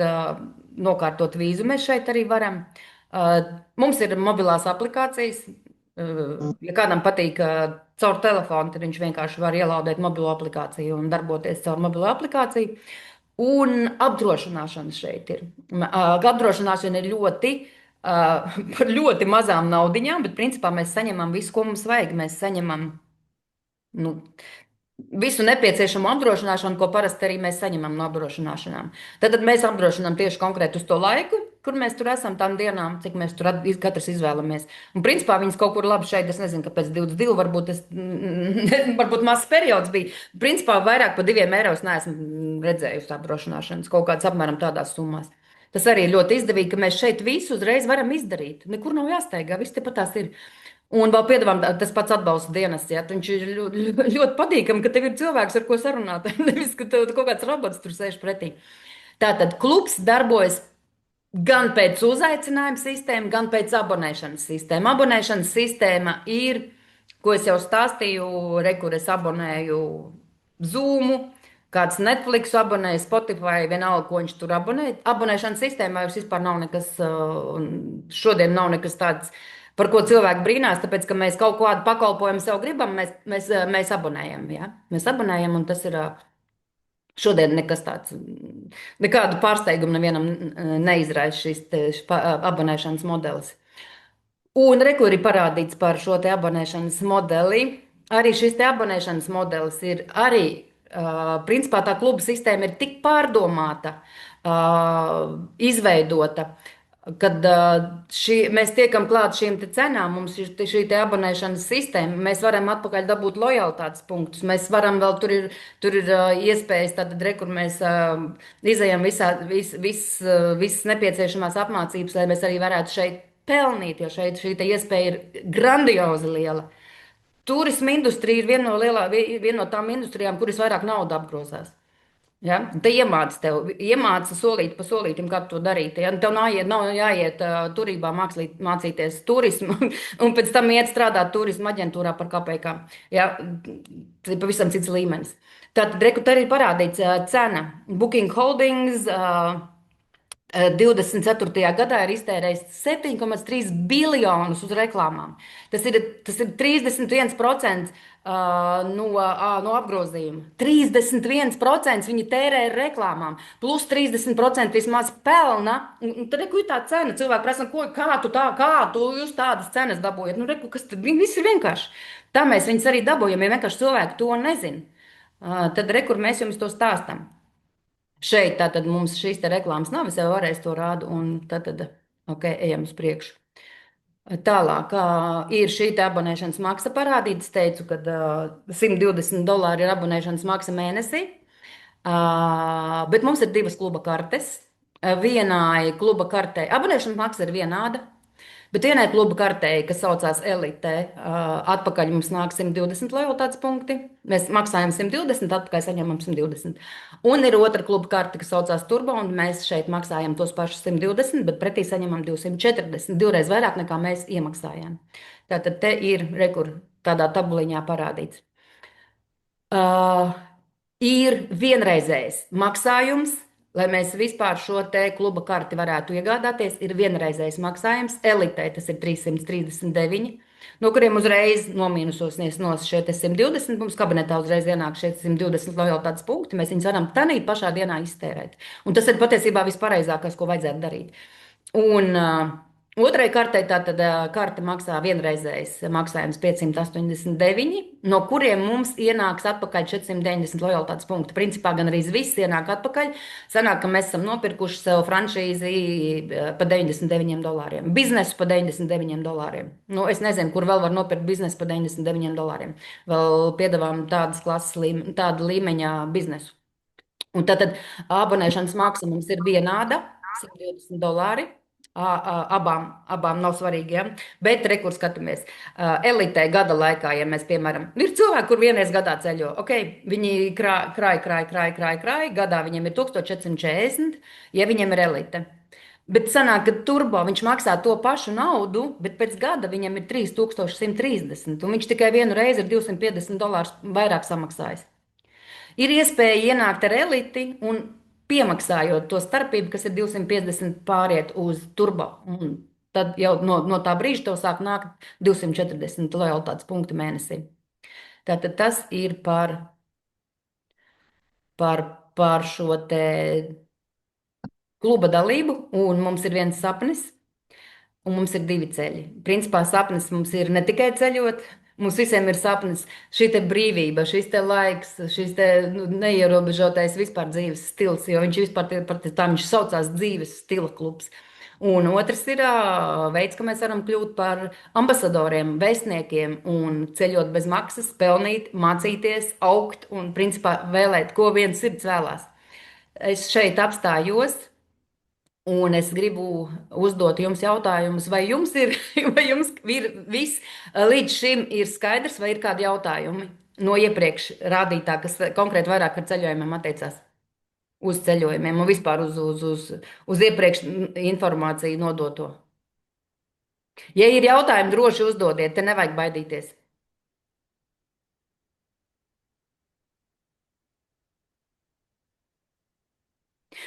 nokārtot vīzu mēs šeit arī varam. Mums ir mobilās aplikācijas. Ja kādam patīk caur telefonu, tad viņš vienkārši var ielaudēt mobilo aplikāciju un darboties caur mobilo aplikāciju. Un apdrošināšana šeit ir. Apdrošināšana ir par ļoti mazām naudiņām, bet principā mēs saņemam visu, ko mums vajag. Mēs saņemam nu, visu nepieciešamo apdrošināšanu, ko parasti arī mēs saņemam no apdrošināšanām. Tad mēs apdrošinām tieši konkrēti uz to laiku, kur mēs tur esam tām dienām, cik mēs tur katrs izvēlamies. Un principā viņas kaut kur labi šeit, es nezinu, kāpēc 22, varbūt mazs periods bija. Principā vairāk par 2 eiro es neesmu redzējusi apdrošināšanas, kaut kāds apmēram tādās summās. Tas arī ir ļoti izdevīgi, ka mēs šeit visu uzreiz varam izdarīt. Nekur nav jāsteigā, viss tepat tās ir. Un vēl piedāvājam tas pats atbalsta dienests. Ja? Viņš ir ļoti patīkami, ka tev ir cilvēks, ar ko sarunāt. Nevis, ka tev kaut kāds robots tur sēž pretī. Tātad klubs darbojas gan pēc uzaicinājuma sistēmas, gan pēc abonēšanas sistēmas. Abonēšanas sistēma ir, ko es jau stāstīju, kur es abonēju Zoom. Kāds Netflix abonēja, Spotify, vienalga, ko viņš tur abonē. Abonēšanas sistēmā vispār nav nekas, šodien nav nekas tāds, par ko cilvēki brīnās, tāpēc, ka mēs kaut kādu pakalpojumu sev gribam, mēs abonējam. Ja? Mēs abonējam, un tas ir šodien nekas tāds, nekādu pārsteigumu nevienam neizraisa šis abonēšanas modelis. Un rekur ir parādīts par šo te abonēšanas modeli. Arī šis te abonēšanas modelis ir arī principā tā kluba sistēma ir tik pārdomāta, izveidota, kad mēs tiekam klāt šīm cenām, mums ir šī abonēšanas sistēma, mēs varam atpakaļ dabūt lojalitātes punktus, mēs varam vēl tur ir iespējas, tad kur mēs izējam visas nepieciešamās apmācības, lai mēs arī varētu šeit pelnīt, jo šeit šī iespēja ir grandiozi liela. Turisma industrija ir viena no tām industrijām, kuras vairāk naudas apgrozās. Ja? Te iemāca solīt pa solītim, kā to darīt. Ja? Tev nav jāiet turībā mācīties turismu, un pēc tam iet strādāt turisma aģentūrā par kapekām. Ja? Tas ir pavisam cits līmenis. Tātad, te ir parādīts cena. Booking Holdings 24. gadā ir iztērējis 7,3 biljonus uz reklāmām. Tas ir 31% no apgrozījuma. 31% viņi tērē reklāmām, plus 30% vismaz pelna. Un tad ir tā cena. Cilvēki prasa, kā jūs tādas cenas dabūjat? Nu, kas tad viss ir vienkārši. Tā mēs viņus arī dabūjam, ja vienkārši cilvēki to nezin. Tad kur mēs jums to stāstam. Šeit tātad mums šīs te reklāmas nav, es jau varēju to rādu, un tad, ok, ejam uz priekšu. Tālāk ir šī te abonēšanas maksa parādīta. Es teicu, ka $120 ir abonēšanas maksa mēnesī, bet mums ir 2 kluba kartes. Vienai kluba kartei abonēšanas maksa ir vienāda. Bet vienai kluba kartei, kas saucās Elite, atpakaļ mums nāk 120 lojalitātes punkti. Mēs maksājam 120, atpakaļ saņemam 120. Un ir otra kluba karte, kas saucās Turbo, un mēs šeit maksājam tos pašus 120, bet pretī saņemam 240, divreiz vairāk nekā mēs iemaksājām. Tātad te ir tādā tabuliņā parādīts. Ir vienreizējs maksājums. Lai mēs vispār šo te kluba karti varētu iegādāties, ir vienreizējs maksājums. Elitei tas ir 339, no kuriem uzreiz nomīnusosies no šie 120. Mums kabinetā uzreiz ienāk šie 120 lojalitātes punkti. Mēs viņus varam tanī pašā dienā iztērēt. Un tas ir patiesībā vispareizākais, ko vajadzētu darīt. Un otrai kartei tātad karte maksā vienreizējs maksājums 589, no kuriem mums ienāks atpakaļ 490 lojalitātes punkti. Principā gan arī viss ienāk atpakaļ. Sanāk, ka mēs esam nopirkuši sev franšīzi pa $99. Biznesu pa $99. Nu, es nezinu, kur vēl var nopirkt biznesu pa $99. Vēl piedāvājam tādas klases, tāda līmeņa biznesu. Un tātad abonēšanas maksa mums ir vienāda. $120. Abām nav svarīgi, ja? Bet rekur skatāmies. Elitē gada laikā, ja mēs, piemēram, ir cilvēki, kur vienreiz gadā ceļo, ok, viņi krāj, gadā viņiem ir 1440, ja viņiem ir elite. Bet sanāk, ka turbo viņš maksā to pašu naudu, bet pēc gada viņam ir 3130, un viņš tikai vienu reizi ir $250 vairāk samaksājis. Ir iespēja ienākt ar eliti un piemaksājot to starpību, kas ir 250, pāriet uz turbo. Un tad jau no tā brīža tev sāk nākt 240 lojalitātes punkti mēnesī. Tātad tas ir par, par šo te kluba dalību, un mums ir viens sapnis. Un mums ir divi ceļi. Principā sapnis mums ir ne tikai ceļot, mums visiem ir sapnis šī te brīvība, šis te laiks, šis te neierobežotais vispār dzīves stils, jo viņš vispār tā viņš saucās dzīves stila klubs. Un otrs ir veids, ka mēs varam kļūt par ambasadoriem, vēstniekiem un ceļot bez maksas, pelnīt, mācīties, augt un principā vēlēt, ko viens sirds vēlās. Es šeit apstājos. Un es gribu uzdot jums jautājumus, vai jums ir, vai jums ir viss līdz šim ir skaidrs, vai ir kādi jautājumi no iepriekš rādītā, kas konkrēti vairāk ar ceļojumiem attiecās uz ceļojumiem un vispār uz iepriekš informāciju nodoto. Ja ir jautājumi, droši uzdodiet, te nevajag baidīties.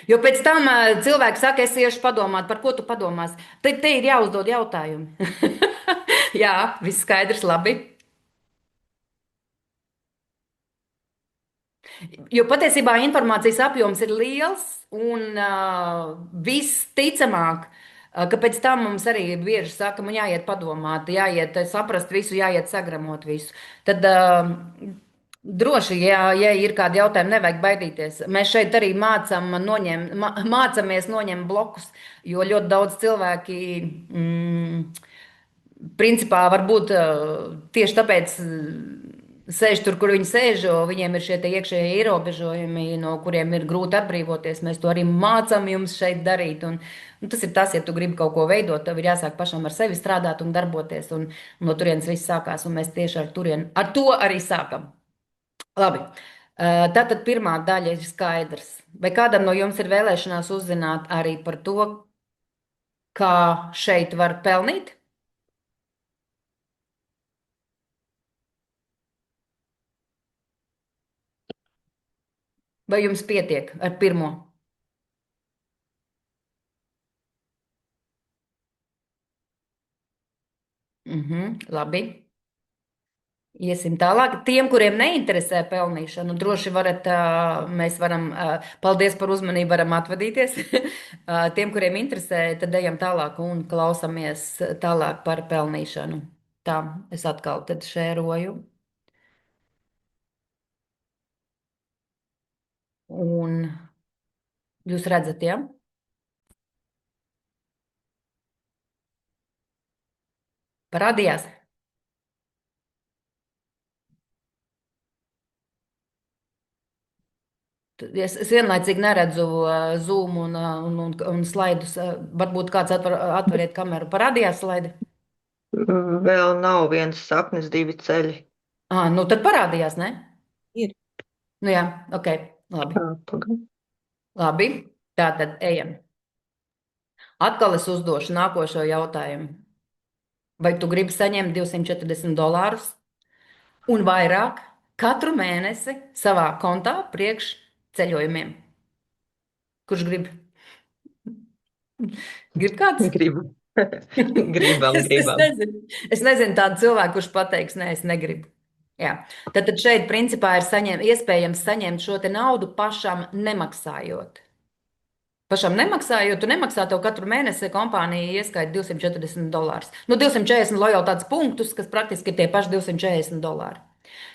Jo pēc tam cilvēki saka, es iešu padomāt, par ko tu padomās. Te ir jāuzdod jautājumi. Jā, viss skaidrs, labi. Jo patiesībā informācijas apjoms ir liels un visticamāk, ka pēc tam mums arī bieži saka, man jāiet padomāt, jāiet saprast visu, jāiet sagramot visu. Tad droši, ja ir kādi jautājumi, nevajag baidīties. Mēs šeit arī mācāmies noņemt blokus, jo ļoti daudz cilvēki. Principā varbūt tieši tāpēc sēž tur, kur viņi sēž, jo viņiem ir šie iekšējie ierobežojumi, no kuriem ir grūti atbrīvoties. Mēs to arī mācām jums šeit darīt. Un tas ir tas, ja tu gribi kaut ko veidot, tev ir jāsāk pašam ar sevi strādāt un darboties. Un no turienes viss sākās, un mēs tieši ar to arī sākam. Labi. Tātad pirmā daļa ir skaidrs. Vai kādam no jums ir vēlēšanās uzzināt arī par to, kā šeit var pelnīt? Vai jums pietiek ar pirmo? Labi. Iesim tālāk. Tiem, kuriem neinteresē pelnīšanu, droši varat, mēs varam, paldies par uzmanību, varam atvadīties. Tiem, kuriem interesē, tad ejam tālāk un klausamies tālāk par pelnīšanu. Tā, es atkal tad šēroju. Un jūs redzat, ja? Parādījās. Es vienlaicīgi neredzu Zoom un slaidus. Varbūt kāds atveriet kameru. Parādījās slaidi? Vēl nav viens sapnis, divi ceļi. Nu tad parādījās, ne? Ir. Nu jā, ok, labi. Pagaid. Labi, tā tad ejam. Atkal es uzdošu nākošo jautājumu. Vai tu gribi saņemt $240 un vairāk katru mēnesi savā kontā priekš ceļojumiem? Kurš grib? Grib kāds? Gribam. Gribam, Es gribam. nezinu. Es nezinu tādu cilvēku, kurš pateiks, nē, es negribu. Jā. Tad šeit principā ir iespējams saņemt šo te naudu pašam nemaksājot. Pašam nemaksājot, tu nemaksā tev katru mēnesi, kompānija ieskaita $240. Nu, 240 lojalitātes punktus, kas praktiski ir tie paši $240.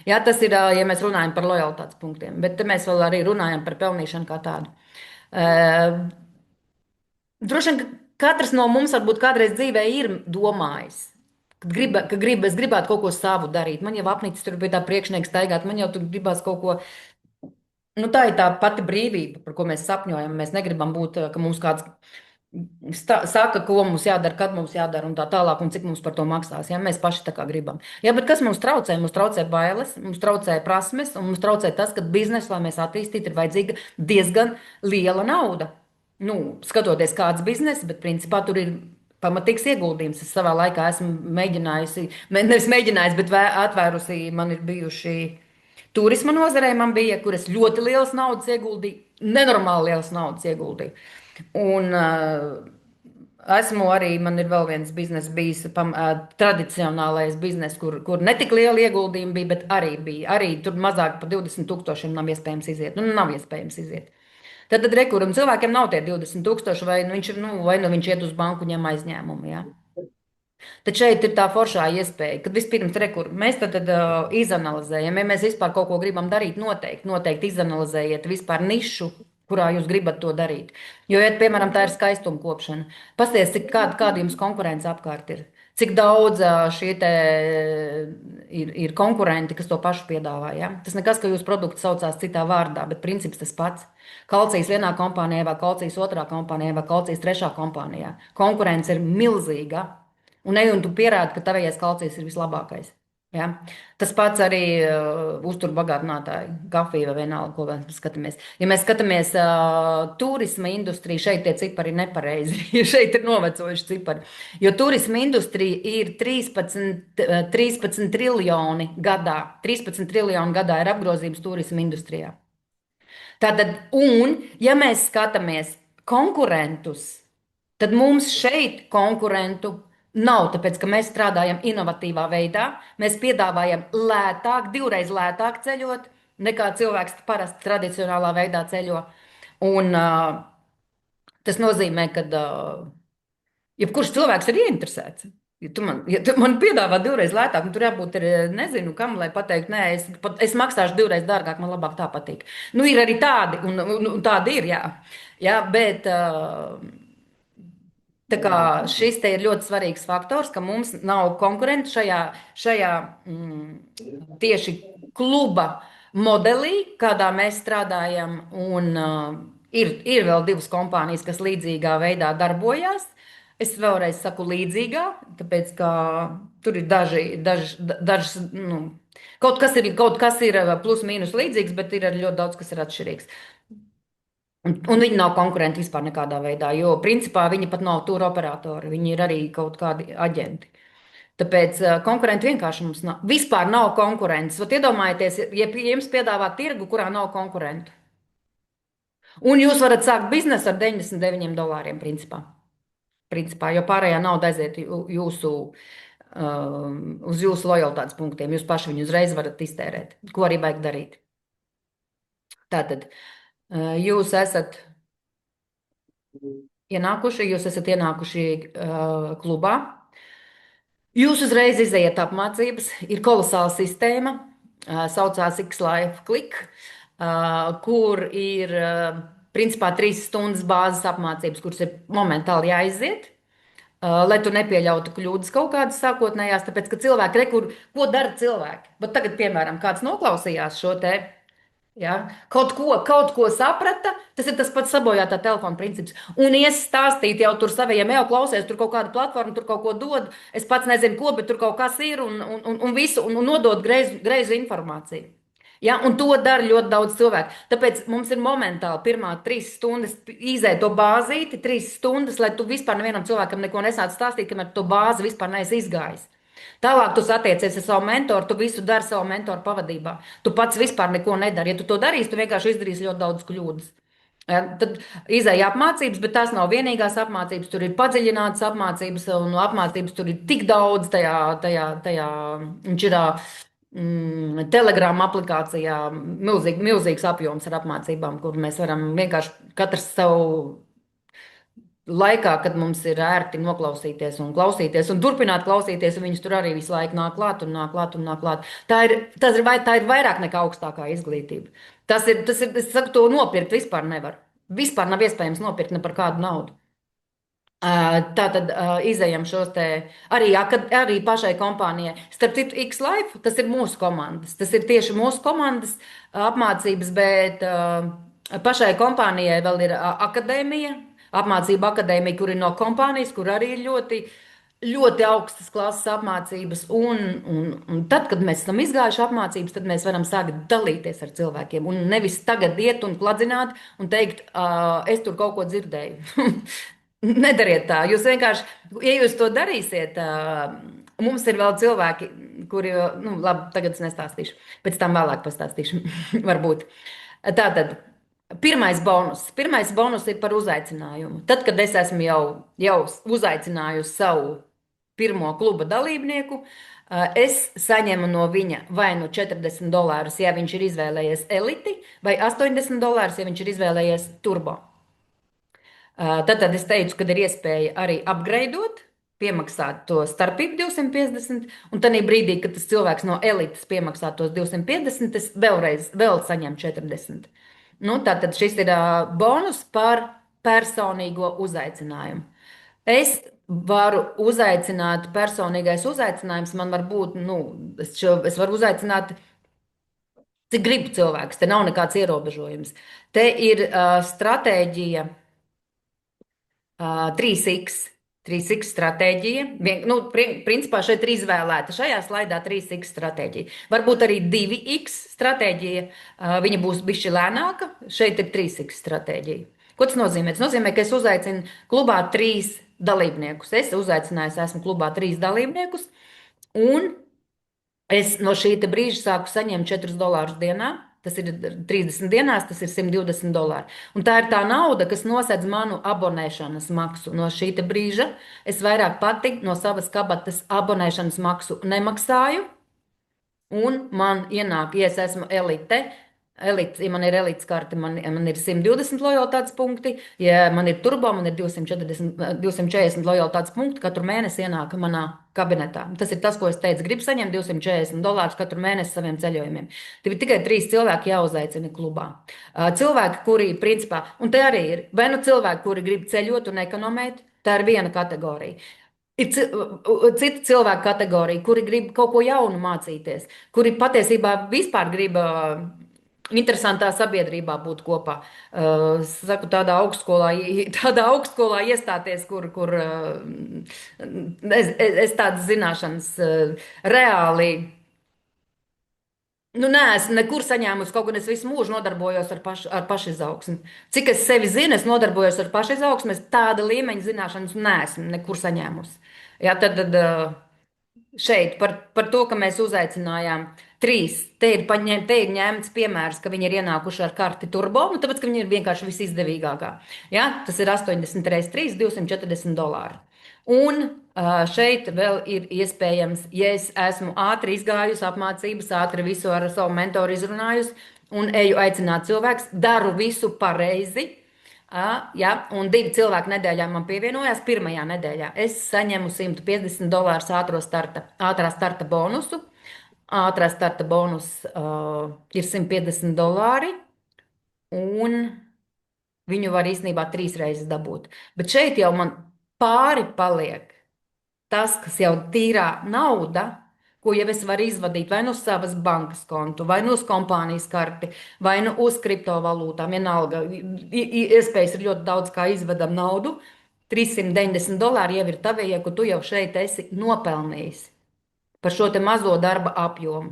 Jā, tas ir, ja mēs runājam par lojalitātes punktiem, bet te mēs vēl arī runājam par pelnīšanu kā tādu. Droši vien, ka katrs no mums varbūt kādreiz dzīvē ir domājis, es gribētu kaut ko savu darīt. Man jau apnicis tur pie tā priekšnieka staigāt, man jau tur gribās kaut ko. Nu, tā ir tā pati brīvība, par ko mēs sapņojam. Mēs negribam būt, ka mums kāds saka, ko mums jādara, kad mums jādara un tā tālāk, un cik mums par to maksās. Ja? Mēs paši tā kā gribam. Jā, bet kas mums traucē? Mums traucē bailes, mums traucē prasmes, un mums traucē tas, ka biznesu, lai mēs attīstītu, ir vajadzīga diezgan liela nauda. Nu, skatoties kāds bizness, bet principā tur ir pamatīgs ieguldījums. Es savā laikā esmu mēģinājusi, nevis mēģinājusi, bet atvērusi, man ir bijuši. Turisma nozarē man bija, kuras ļoti lielas naudas ieguldīja, nenormāli lielas naudas ieguldīja. Un esmu arī, man ir vēl viens bizness bijis, tradicionālais bizness, kur ne tik liela ieguldījuma bija, bet arī bija. Arī tur mazāk par 20,000 nav iespējams iziet. Nu, nav iespējams iziet. Tad rekuram cilvēkiem nav tie 20,000, vai nu viņš, vai nu viņš iet uz banku, ņem aizņēmumu. Ja? Tad šeit ir tā foršā iespēja, kad vispirms mēs tad izanalizējam, ja mēs vispār kaut ko gribam darīt, noteikti izanalizējiet vispār nišu, kurā jūs gribat to darīt. Jo, ja, piemēram, tā ir skaistuma kopšana, pasties, kāda jums konkurence apkārt ir. Cik daudz šie te ir konkurenti, kas to pašu piedāvā. Ja? Tas nekas, ka jūsu produkts saucās citā vārdā, bet princips tas pats. Kalcijas vienā kompānijā, vai kalcijas otrā kompānijā, vai kalcijas trešā kompānijā. Konkurence ir milzīga. Un ej un tu pierādi, ka tavējais kalcijs ir vislabākais. Ja? Tas pats arī uzturbagātinātāji, kafija vai vienalga, ko mēs skatāmies. Ja mēs skatāmies turisma industriju, šeit tie cipari ir nepareizi. Šeit ir novecojuši cipari. Jo turisma industrija ir 13 triljoni gadā. 13 triljoni gadā ir apgrozījums turisma industrijā. Tātad, un ja mēs skatāmies konkurentus, tad mums šeit konkurentu nav, tāpēc, ka mēs strādājam inovatīvā veidā. Mēs piedāvājam lētāk, divreiz lētāk ceļot, nekā cilvēks parasti tradicionālā veidā ceļo. Un tas nozīmē, ka jebkurš cilvēks ir ieinteresēts. Ja tu man piedāvā divreiz lētāk, tur jābūt, nezinu, kam, lai pateiktu, nē, es maksāšu divreiz dārgāk, man labāk tā patīk. Nu, ir arī tādi, un tādi ir, jā. Jā, bet tā kā šis te ir ļoti svarīgs faktors, ka mums nav konkurentu šajā tieši kluba modelī, kādā mēs strādājam. Un ir vēl divas kompānijas, kas līdzīgā veidā darbojās. Es vēlreiz saku līdzīgā, tāpēc, ka tur ir dažas, kaut kas ir plus mīnus līdzīgs, bet ir arī ļoti daudz, kas ir atšķirīgs. Un viņi nav konkurenti vispār nekādā veidā, jo principā viņi pat nav tur operatori, viņi ir arī kaut kādi aģenti. Tāpēc konkurenti vienkārši mums nav. Vispār nav konkurences. Vat iedomājieties, ja jums piedāvā tirgu, kurā nav konkurentu. Un jūs varat sākt biznesu ar $99, principā, jo pārējā nauda aiziet uz jūsu lojalitātes punktiem. Jūs paši viņu uzreiz varat iztērēt, ko arī vajag darīt. Tātad. Jūs esat ienākuši klubā. Jūs uzreiz iziet apmācības. Ir kolosāla sistēma, saucās X-Life Click, kur ir principā 3 stundas bāzes apmācības, kuras ir momentāli jāiziet. Lai tu nepieļautu kļūdas kaut kādas sākotnējās, tāpēc, ka cilvēki, ko dara cilvēki? Bet tagad, piemēram, kāds noklausījās šo te. Ja? Kaut ko saprata, tas ir tas pats sabojātā telefona princips. Un iestāstīt jau tur saviem, jau klausies, tur kaut kāda platforma, tur kaut ko dod. Es pats nezinu, ko, bet tur kaut kas ir un visu, un nodot greizu informāciju. Ja? Un to dara ļoti daudz cilvēku. Tāpēc mums ir momentāli pirmā 3 stundas izēt to bāzīti, 3 stundas, lai tu vispār nevienam cilvēkam neko nesāc stāstīt, kamēr to bāzi vispār neesi izgājis. Tālāk tu satiecies ar savu mentoru, tu visu dari savu mentoru pavadībā. Tu pats vispār neko nedari. Ja tu to darīsi, tu vienkārši izdarīsi ļoti daudz kļūdas. Ja, tad izēja apmācības, bet tās nav vienīgās apmācības. Tur ir padziļinātas apmācības, un apmācības tur ir tik daudz tajā viņš ir Telegram aplikācijā milzīgs apjoms ar apmācībām, kur mēs varam vienkārši katrs savu laikā, kad mums ir ērti noklausīties un klausīties, un turpināt klausīties, un viņus tur arī visu laiku nāk klāt un nāk klāt un nāk klāt. Tā ir vairāk nekā augstākā izglītība. Es saku, to nopirkt vispār nevar. Vispār nav iespējams nopirkt ne par kādu naudu. Tātad izējam šos te arī pašai kompānijai. Starp citu, X-Life, tas ir mūsu komandas. Tas ir tieši mūsu komandas apmācības, bet pašai kompānijai vēl ir akadēmija, apmācība akadēmija, kur ir no kompānijas, kur arī ir ļoti augstas klases apmācības. Un tad, kad mēs esam izgājuši apmācības, tad mēs varam sākt dalīties ar cilvēkiem. Un nevis tagad iet un kladzināt un teikt, es tur kaut ko dzirdēju. Nedariet tā. Jūs vienkārši, ja jūs to darīsiet, mums ir vēl cilvēki, kuri, nu, labi, tagad es nestāstīšu, pēc tam vēlāk pastāstīšu, varbūt. Tātad, pirmais bonus. Pirmais bonus ir par uzaicinājumu. Tad, kad es esmu jau uzaicinājusi savu pirmo kluba dalībnieku, es saņemu no viņa vai nu $40, ja viņš ir izvēlējies eliti, vai $80, ja viņš ir izvēlējies turbo. Tad es teicu, ka ir iespēja arī upgradeot, piemaksāt to starpību 250, un tad brīdī, kad tas cilvēks no elites piemaksā tos 250, es vēl saņemu 40. Nu, tātad šis ir bonus par personīgo uzaicinājumu. Es varu uzaicināt, personīgais uzaicinājums man var būt, nu, es varu uzaicināt, cik gribu cilvēks, te nav nekāds ierobežojums. Te ir stratēģija. 3x. 3x stratēģija. Nu, principā šeit ir izvēlēta šajā slaidā 3x stratēģija. Varbūt arī 2x stratēģija. Viņa būs bišķi lēnāka. Šeit ir 3x stratēģija. Ko tas nozīmē? Tas nozīmē, ka es uzaicinu klubā 3 dalībniekus. Es uzaicināju, esmu klubā 3 dalībniekus. Un es no šī brīža sāku saņemt $4 dienā. Tas ir 30 dienās, tas ir $120. Un tā ir tā nauda, kas nosedz manu abonēšanas maksu. No šī brīža es vairāk pati no savas kabatas abonēšanas maksu nemaksāju. Un man ienāk, ja es esmu elite, ja man ir elites karte, man ir 120 lojalitātes punkti. Ja man ir turbo, man ir 240 lojalitātes punkti. Katru mēnesi ienāk manā kabinetā. Tas ir tas, ko es teicu. Gribu saņemt $240 katru mēnesi saviem ceļojumiem. Tev ir tikai 3 cilvēki jāuzaicina klubā. Cilvēki, kuri principā, un te arī ir, vai nu cilvēki, kuri grib ceļot un ekonomēt, tā ir viena kategorija. Ir cita cilvēka kategorija, kuri grib kaut ko jaunu mācīties, kuri patiesībā vispār grib interesantā sabiedrībā būt kopā. Saku, tādā augstskolā iestāties, kur es tādas zināšanas reāli. Nu, nē, es nekur saņēmusi, kaut gan es visu mūžu nodarbojos ar pašizaugsmi. Cik es sevi zinu, es nodarbojos ar pašizaugsmi, es tāda līmeņa zināšanas neesmu nekur saņēmusi. Jā, tad šeit par to, ka mēs uzaicinājām 3. Te ir ņemts piemērs, ka viņi ir ienākuši ar karti turbo, nu, tāpēc, ka viņi ir vienkārši visizdevīgākā. Ja? Tas ir 80 x 3, $240. Un šeit vēl ir iespējams, ja es esmu ātri izgājusi apmācības, ātri visu ar savu mentoru izrunājusi un eju aicināt cilvēks, daru visu pareizi. Ja, un 2 cilvēki nedēļā man pievienojās. Pirmajā nedēļā es saņemu $150 ātrā starta bonusu. Ātrā starta bonus ir $150, un viņu var īstenībā 3 reizes dabūt. Bet šeit jau man pāri paliek tas, kas jau tīrā nauda, ko jau es varu izvadīt vai nu uz savas bankas kontu, vai nu uz kompānijas karti, vai nu uz kriptovalūtām. Vienalga, iespējas ir ļoti daudz, kā izvedam naudu. $390 jau ir tavie, ko tu jau šeit esi nopelnījis par šo te mazo darba apjomu.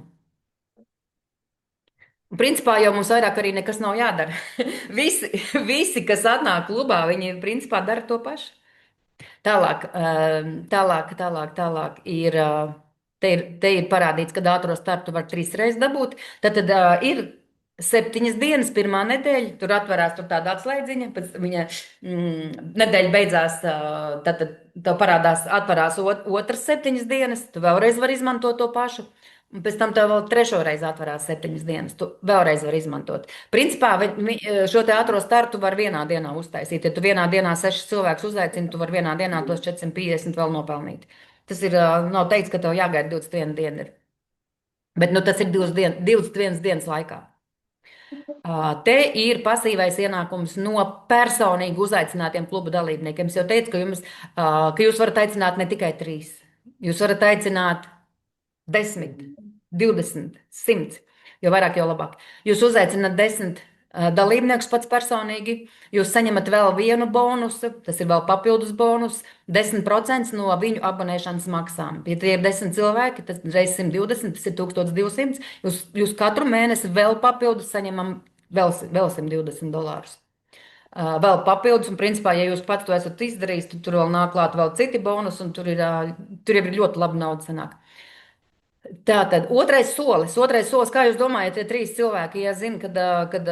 Un principā jau mums vairāk arī nekas nav jādara. visi, kas atnāk klubā, viņi principā dara to pašu. Tālāk ir. Te ir parādīts, ka ātro startu var 3 reizes dabūt. Tad ir 7 dienas, pirmā nedēļa, tur atverās tāda atslēdziņa, pēc viņa nedēļa beidzās, tad atverās otras 7 dienas, tu vēlreiz vari izmantot to pašu. Un pēc tam tev vēl 3. reizi atverās 7 dienas. Tu vēlreiz vari izmantot. Principā šo te ātro startu var vienā dienā uztaisīt. Ja tu vienā dienā 6 cilvēkus uzaicini, tu vari vienā dienā tos 450 vēl nopelnīt. Tas ir, nav teikts, ka tev jāgaida 21 diena. Bet nu, tas ir 21 dienas laikā. Te ir pasīvais ienākums no personīgi uzaicinātiem kluba dalībniekiem. Es jau teicu, ka jūs varat aicināt ne tikai 3. Jūs varat aicināt 10, 20, 100, jo vairāk, jo labāk. Jūs uzaicināt 10 dalībniekus pats personīgi, jūs saņemat vēl vienu bonusu, tas ir vēl papildus bonus, 10% no viņu abonēšanas maksām. Ja tie ir 10 cilvēki, tas reiz 120, tas ir 1200. Jūs katru mēnesi vēl papildus saņemam vēl $120. Vēl papildus, un principā, ja jūs pats to esat izdarījis, tad tur vēl nāk klāt vēl citi bonusi, un tur jau ir ļoti laba nauda sanāk. Tātad otrais solis, kā jūs domājat, tie 3 cilvēki, ja zina, kad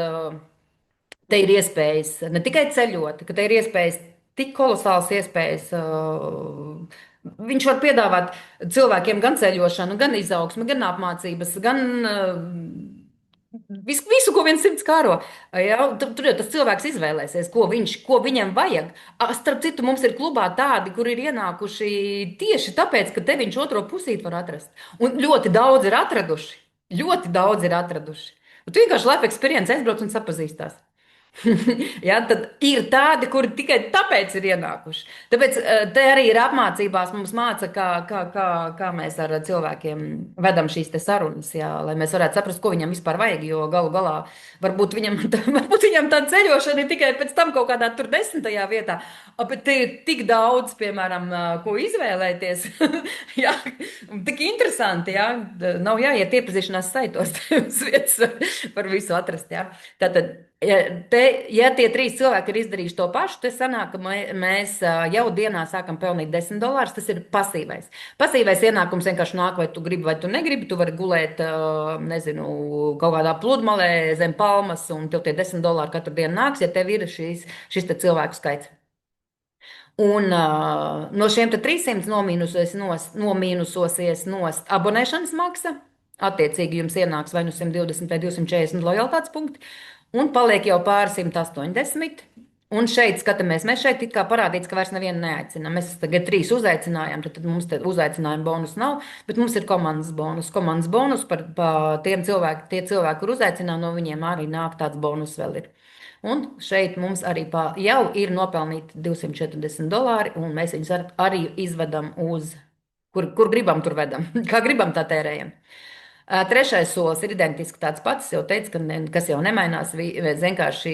te ir iespējas ne tikai ceļot, ka te ir iespējas tik kolosāls iespējas. Viņš var piedāvāt cilvēkiem gan ceļošanu, gan izaugsmu, gan apmācības, gan visu, ko viens sirds kāro. Ja? Tur jau tas cilvēks izvēlēsies, ko viņam vajag. Starp citu, mums ir klubā tādi, kur ir ienākuši tieši tāpēc, ka te viņš otro pusīti var atrast. Un ļoti daudz ir atraduši. Ļoti daudz ir atraduši. Un tu vienkārši life experience aizbrauc un sapazīstās. Ja, tad ir tādi, kuri tikai tāpēc ir ienākuši. Tāpēc te arī ir apmācībās mums māca, kā mēs ar cilvēkiem vedam šīs te sarunas, jā, lai mēs varētu saprast, ko viņam vispār vajag. Jo galu galā varbūt viņam tā ceļošana ir tikai pēc tam kaut kādā tur 10. vietā. Bet te ir tik daudz, piemēram, ko izvēlēties. Jā, tik interesanti, jā. Nav jāiet iepazīšanās saitos, uz vietas var visu atrast, jā. Tātad. Ja tie 3 cilvēki ir izdarījuši to pašu, tad sanāk, ka mēs jau dienā sākam pelnīt $10. Tas ir pasīvais. Pasīvais ienākums vienkārši nāk, vai tu gribi, vai tu negribi. Tu vari gulēt, nezinu, kaut kādā pludmalē zem palmas, un tev tie $10 katru dienu nāks, ja tev ir šis te cilvēku skaits. Un no šiem 300 nomīnusosies nost abonēšanas maksa. Attiecīgi jums ienāks vai nu 120 vai 240 lojalitātes punkti, un paliek jau pāri 180. Un šeit skatāmies, mēs šeit it kā parādīts, ka vairs nevienu neaicinām. Mēs tagad 3 uzaicinājām, tad mums te uzaicinājuma bonus nav, bet mums ir komandas bonus. Komandas bonus par tie cilvēki, kur uzaicinām, no viņiem arī nāk tāds bonus vēl ir. Un šeit mums arī jau ir nopelnīti $240, un mēs viņus arī izvedam uz, kur gribam, tur vedam, kā gribam, tā tērējam. Trešais solis ir identiski tāds pats. Es jau teicu, kas jau nemainās. Vienkārši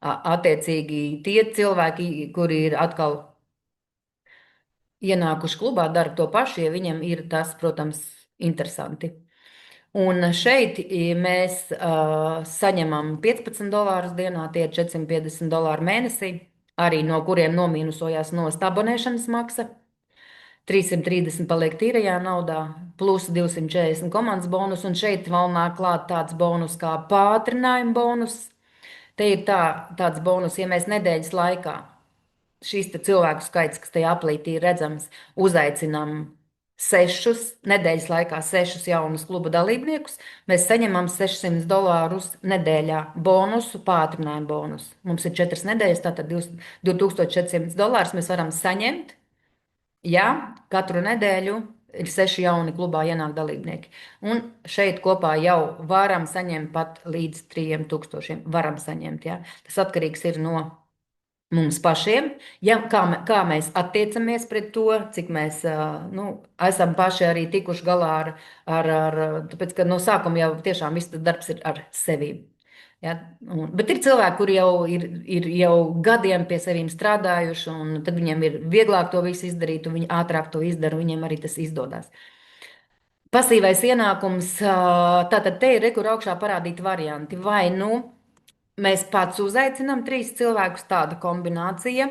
attiecīgi tie cilvēki, kuri ir atkal ienākuši klubā, dara to pašu, ja viņiem ir tas, protams, interesanti. Un šeit mēs saņemam $15 dienā, tie ir $450 mēnesī, arī no kuriem nomīnusojās nost abonēšanas maksa. 330 paliek tīrajā naudā, plus 240 komandas bonus, un šeit vēl nāk klāt tāds bonus kā pātrinājuma bonus. Te ir tāds bonus, ja mēs nedēļas laikā šīs cilvēku skaits, kas tajā aplītī ir redzams, uzaicinām 6 nedēļas laikā 6 jaunus kluba dalībniekus, mēs saņemam $600 nedēļā bonusu, pātrinājumu bonusu. Mums ir 4 nedēļas, tātad $2400 mēs varam saņemt. Jā, katru nedēļu ir 6 jauni klubā ienāk dalībnieki. Un šeit kopā jau varam saņemt pat līdz 3000. Varam saņemt, jā. Tas atkarīgs ir no mums pašiem, ja, kā mēs attiecamies pret to, cik mēs esam paši arī tikuši galā tāpēc, ka no sākuma jau tiešām viss tas darbs ir ar sevi. Ja, bet ir cilvēki, kuri ir jau gadiem pie sevis strādājuši, un tad viņiem ir vieglāk to visu izdarīt, un viņi ātrāk to izdara, un viņiem arī tas izdodas. Pasīvais ienākums, tātad te ir kur augšā parādīti varianti. Vai nu mēs pats uzaicinām 3 cilvēkus, tāda kombinācija.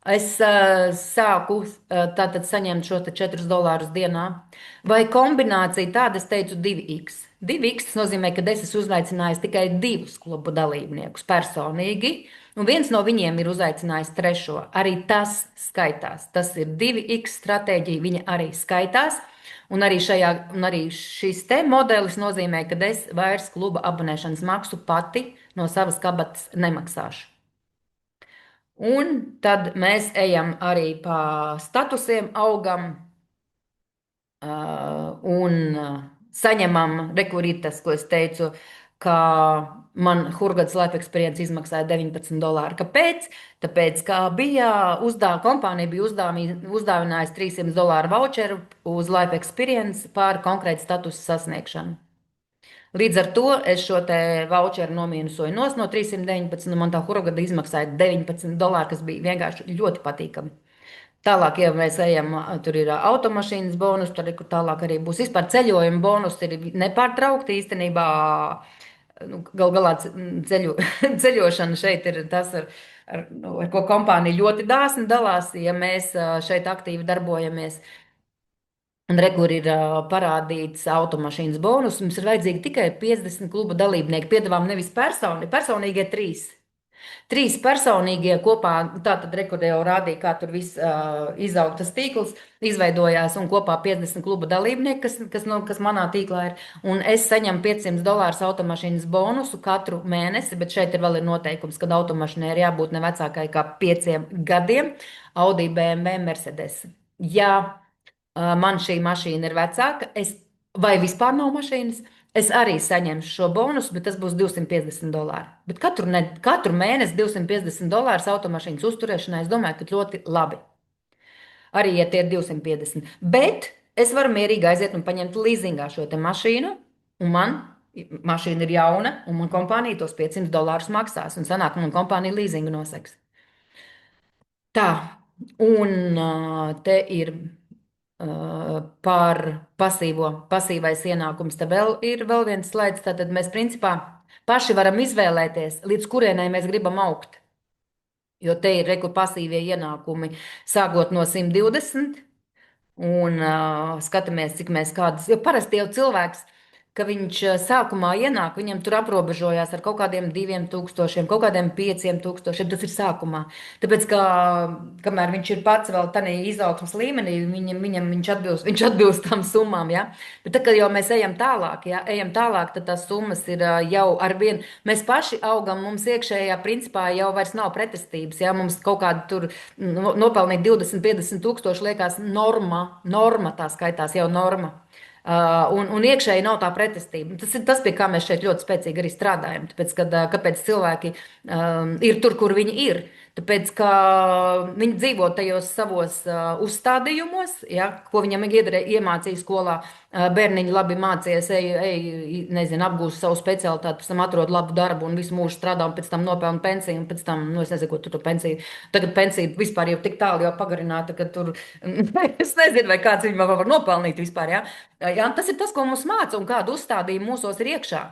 Es sāku tātad saņemt šo $4 dienā. Vai kombinācija tāda, es teicu, 2x. 2x tas nozīmē, ka es esmu uzaicinājis tikai 2 klubu dalībniekus personīgi, un viens no viņiem ir uzaicinājis 3. Arī tas skaitās. Tas ir 2x stratēģija, viņa arī skaitās. Un arī šis te modelis nozīmē, ka es vairs kluba abonēšanas maksu pati no savas kabatas nemaksāšu. Un tad mēs ejam arī pa statusiem, augam un saņemam, rekurītas, ko es teicu, ka man Hurgadas Life Experience izmaksāja $19. Kāpēc? Tāpēc, ka kompānija bija uzdāvinājusi $300 voucheru uz Life Experience par konkrētu statusu sasniegšanu. Līdz ar to es šo te voucheru nomīnusoju no 319, un man tā Hurgada izmaksāja $19, kas bija vienkārši ļoti patīkami. Tālāk, ja mēs ejam, tur ir automašīnas bonus, tur ir, kur tālāk arī būs vispār ceļojuma bonus, ir nepārtraukti īstenībā. Nu, gal galā ceļošana šeit ir tas, ar ko kompānija ļoti dāsni dalās, ja mēs šeit aktīvi darbojamies. Un rekur ir parādīts automašīnas bonus. Mums ir vajadzīgi tikai 50 kluba dalībnieki. Piedāvājam nevis personīgie trīs. Trīs personīgie kopā, tātad rekur jau rādīja, kā tur viss izaug tas tīkls, izveidojās un kopā 50 kluba dalībnieki, kas manā tīklā ir. Un es saņemu $500 automašīnas bonusu katru mēnesi, bet šeit ir vēl ir noteikums, ka automašīnai ir jābūt ne vecākai kā 5 gadiem. Audi, BMW, Mercedes. Ja man šī mašīna ir vecāka, vai vispār nav mašīnas, es arī saņemšu šo bonusu, bet tas būs $250. Bet katru mēnesi $250 automašīnas uzturēšanai, es domāju, ka ļoti labi. Arī, ja tie ir 250. Bet es varu mierīgi aiziet un paņemt līzingā šo te mašīnu, un man mašīna ir jauna, un man kompānija tos $500 maksās, un sanāk, man kompānija līzingu noseks. Tā, un te ir par pasīvais ienākums. Te vēl ir viens slaids. Tātad mēs principā paši varam izvēlēties, līdz kurienai mēs gribam augt. Jo te ir reku pasīvie ienākumi sākot no 120 un skatāmies, cik mēs kādas. Jo parasti jau cilvēks, ka viņš sākumā ienāk, viņam tur aprobežojās ar kaut kādiem 2000, kaut kādiem 5000. Tas ir sākumā. Tāpēc, ka kamēr viņš ir pats vēl tādā izaugsmas līmenī, viņš atbilst tam summām. Ja? Bet tad, kad jau mēs ejam tālāk, tad tās summas ir jau ar vienu. Mēs paši augam, mums iekšējā principā jau vairs nav pretestības. Ja? Mums kaut kāda tur nopelnīt 20-50 tūkstoši liekas norma tā skaitās jau norma. Un iekšēji nav tā pretestība. Tas ir tas, pie kā mēs šeit ļoti spēcīgi arī strādājam. Tāpēc, kāpēc cilvēki ir tur, kur viņi ir? Tāpēc, ka viņi dzīvo tajos savos uzstādījumos, ja, ko viņam iemācīja skolā. Bērniņi labi mācījies, nezinu, apgūst savu specialitāti, pēc tam atrod labu darbu un visu mūžu strādā, un pēc tam nopelna pensiju, un pēc tam, es nezinu, ko tur pensiju. Tagad pensija vispār jau tik tālu jau pagarināta, ka tur, es nezinu, vai kāds viņu var nopelnīt vispār, ja. Ja, tas ir tas, ko mums māca, un kādu uzstādījumu mūsos ir iekšā.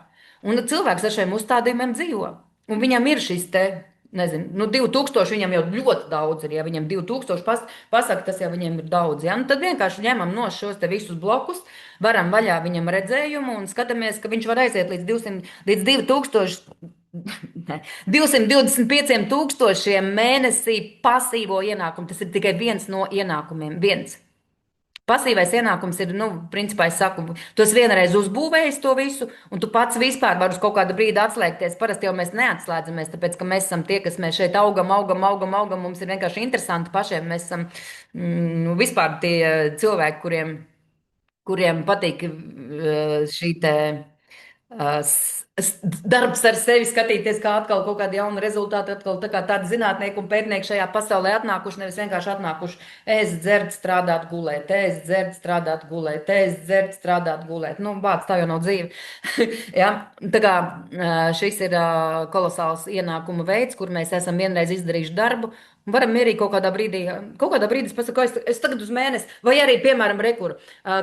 Un cilvēks ar šiem uzstādījumiem dzīvo. Un viņam ir šis te. Nezinu, 2000 viņam jau ļoti daudz ir. Ja viņam 2000 pasaka, tas jau viņam ir daudz. Ja? Nu, tad vienkārši ņemam no šos te visus blokus, varam vaļā viņam redzējumu un skatāmies, ka viņš var aiziet līdz 225,000 mēnesī pasīvo ienākumu. Tas ir tikai viens no ienākumiem. Viens. Pasīvais ienākums ir, principā, es saku, tu esi vienreiz uzbūvējis to visu, un tu pats vispār vari uz kaut kādu brīdi atslēgties. Parasti jau mēs neatslēdzamies, tāpēc, ka mēs esam tie, kas mēs šeit augam. Mums ir vienkārši interesanti pašiem. Mēs esam vispār tie cilvēki, kuriem patīk šī te darbs ar sevi, skatīties, kā atkal kaut kāda jauna rezultāta, atkal tādi zinātnieki un pētnieki šajā pasaulē atnākuši, nevis vienkārši atnākuši ēst, dzert, strādāt, gulēt, ēst, dzert, strādāt, gulēt, ēst, dzert, strādāt, gulēt. Bāc, tā jau nav dzīve. Ja? Tā kā šis ir kolosāls ienākuma veids, kur mēs esam vienreiz izdarījuši darbu. Varam mierīgi kaut kādā brīdī es pasaku, es tagad uz mēnesi, vai arī, piemēram,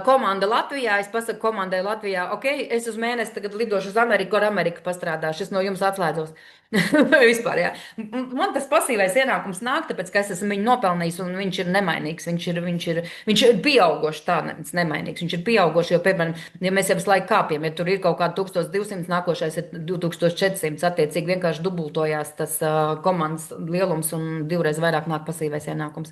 komanda Latvijā, es pasaku komandai Latvijā, ok, es uz mēnesi tagad lidošu uz Ameriku, ar Ameriku pastrādāšu, es no jums atslēdzos. Vispār, jā. Man tas pasīvais ienākums nāk, tāpēc, ka es esmu viņu nopelnījis, un viņš ir nemainīgs, viņš ir pieaugošs, tāds nemainīgs, viņš ir pieaugošs, jo, piemēram, ja mēs jau visu laiku kāpjam, ja tur ir kaut kāda 1200, nākošais ir 2400, attiecīgi vienkārši dubultojās tas komandas lielums un divreiz vairāk nāk pasīvais ienākums.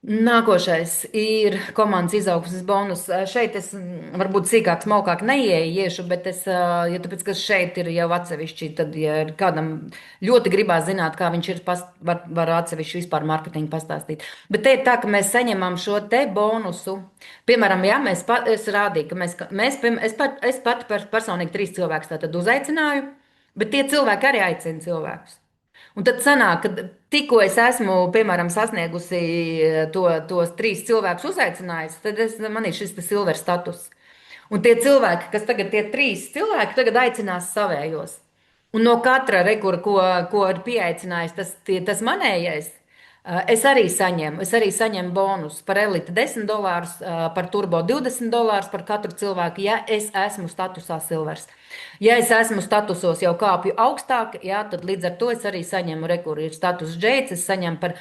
Nākošais ir komandas izaugsmes bonus. Šeit es varbūt sīkāk, smalkāk neieiešu, bet ja tāpēc, ka šeit ir jau atsevišķi, tad, ja ir kādam ļoti gribās zināt, kā viņš ir, var atsevišķi vispār mārketingu pastāstīt. Bet te ir tā, ka mēs saņemam šo te bonusu. Piemēram, ja es rādīju, es pati personīgi 3 cilvēkus tātad uzaicināju, bet tie cilvēki arī aicina cilvēkus. Un tad sanāk, ka tikko es esmu, piemēram, sasniegusi tos 3 cilvēkus uzaicinājusi, tad man ir šis silver status. Un tie cilvēki, kas tagad, tie 3 cilvēki, tagad aicinās savējos. Un no katra rekura, ko ir pieaicinājis tas manējais, es arī saņemu bonus par elite $10, par turbo $20 par katru cilvēku, ja es esmu statusā silvers. Ja es esmu statusos jau kāpju augstāk, jā, tad līdz ar to es arī saņemu rekuru. Ir status džeits, es saņemu par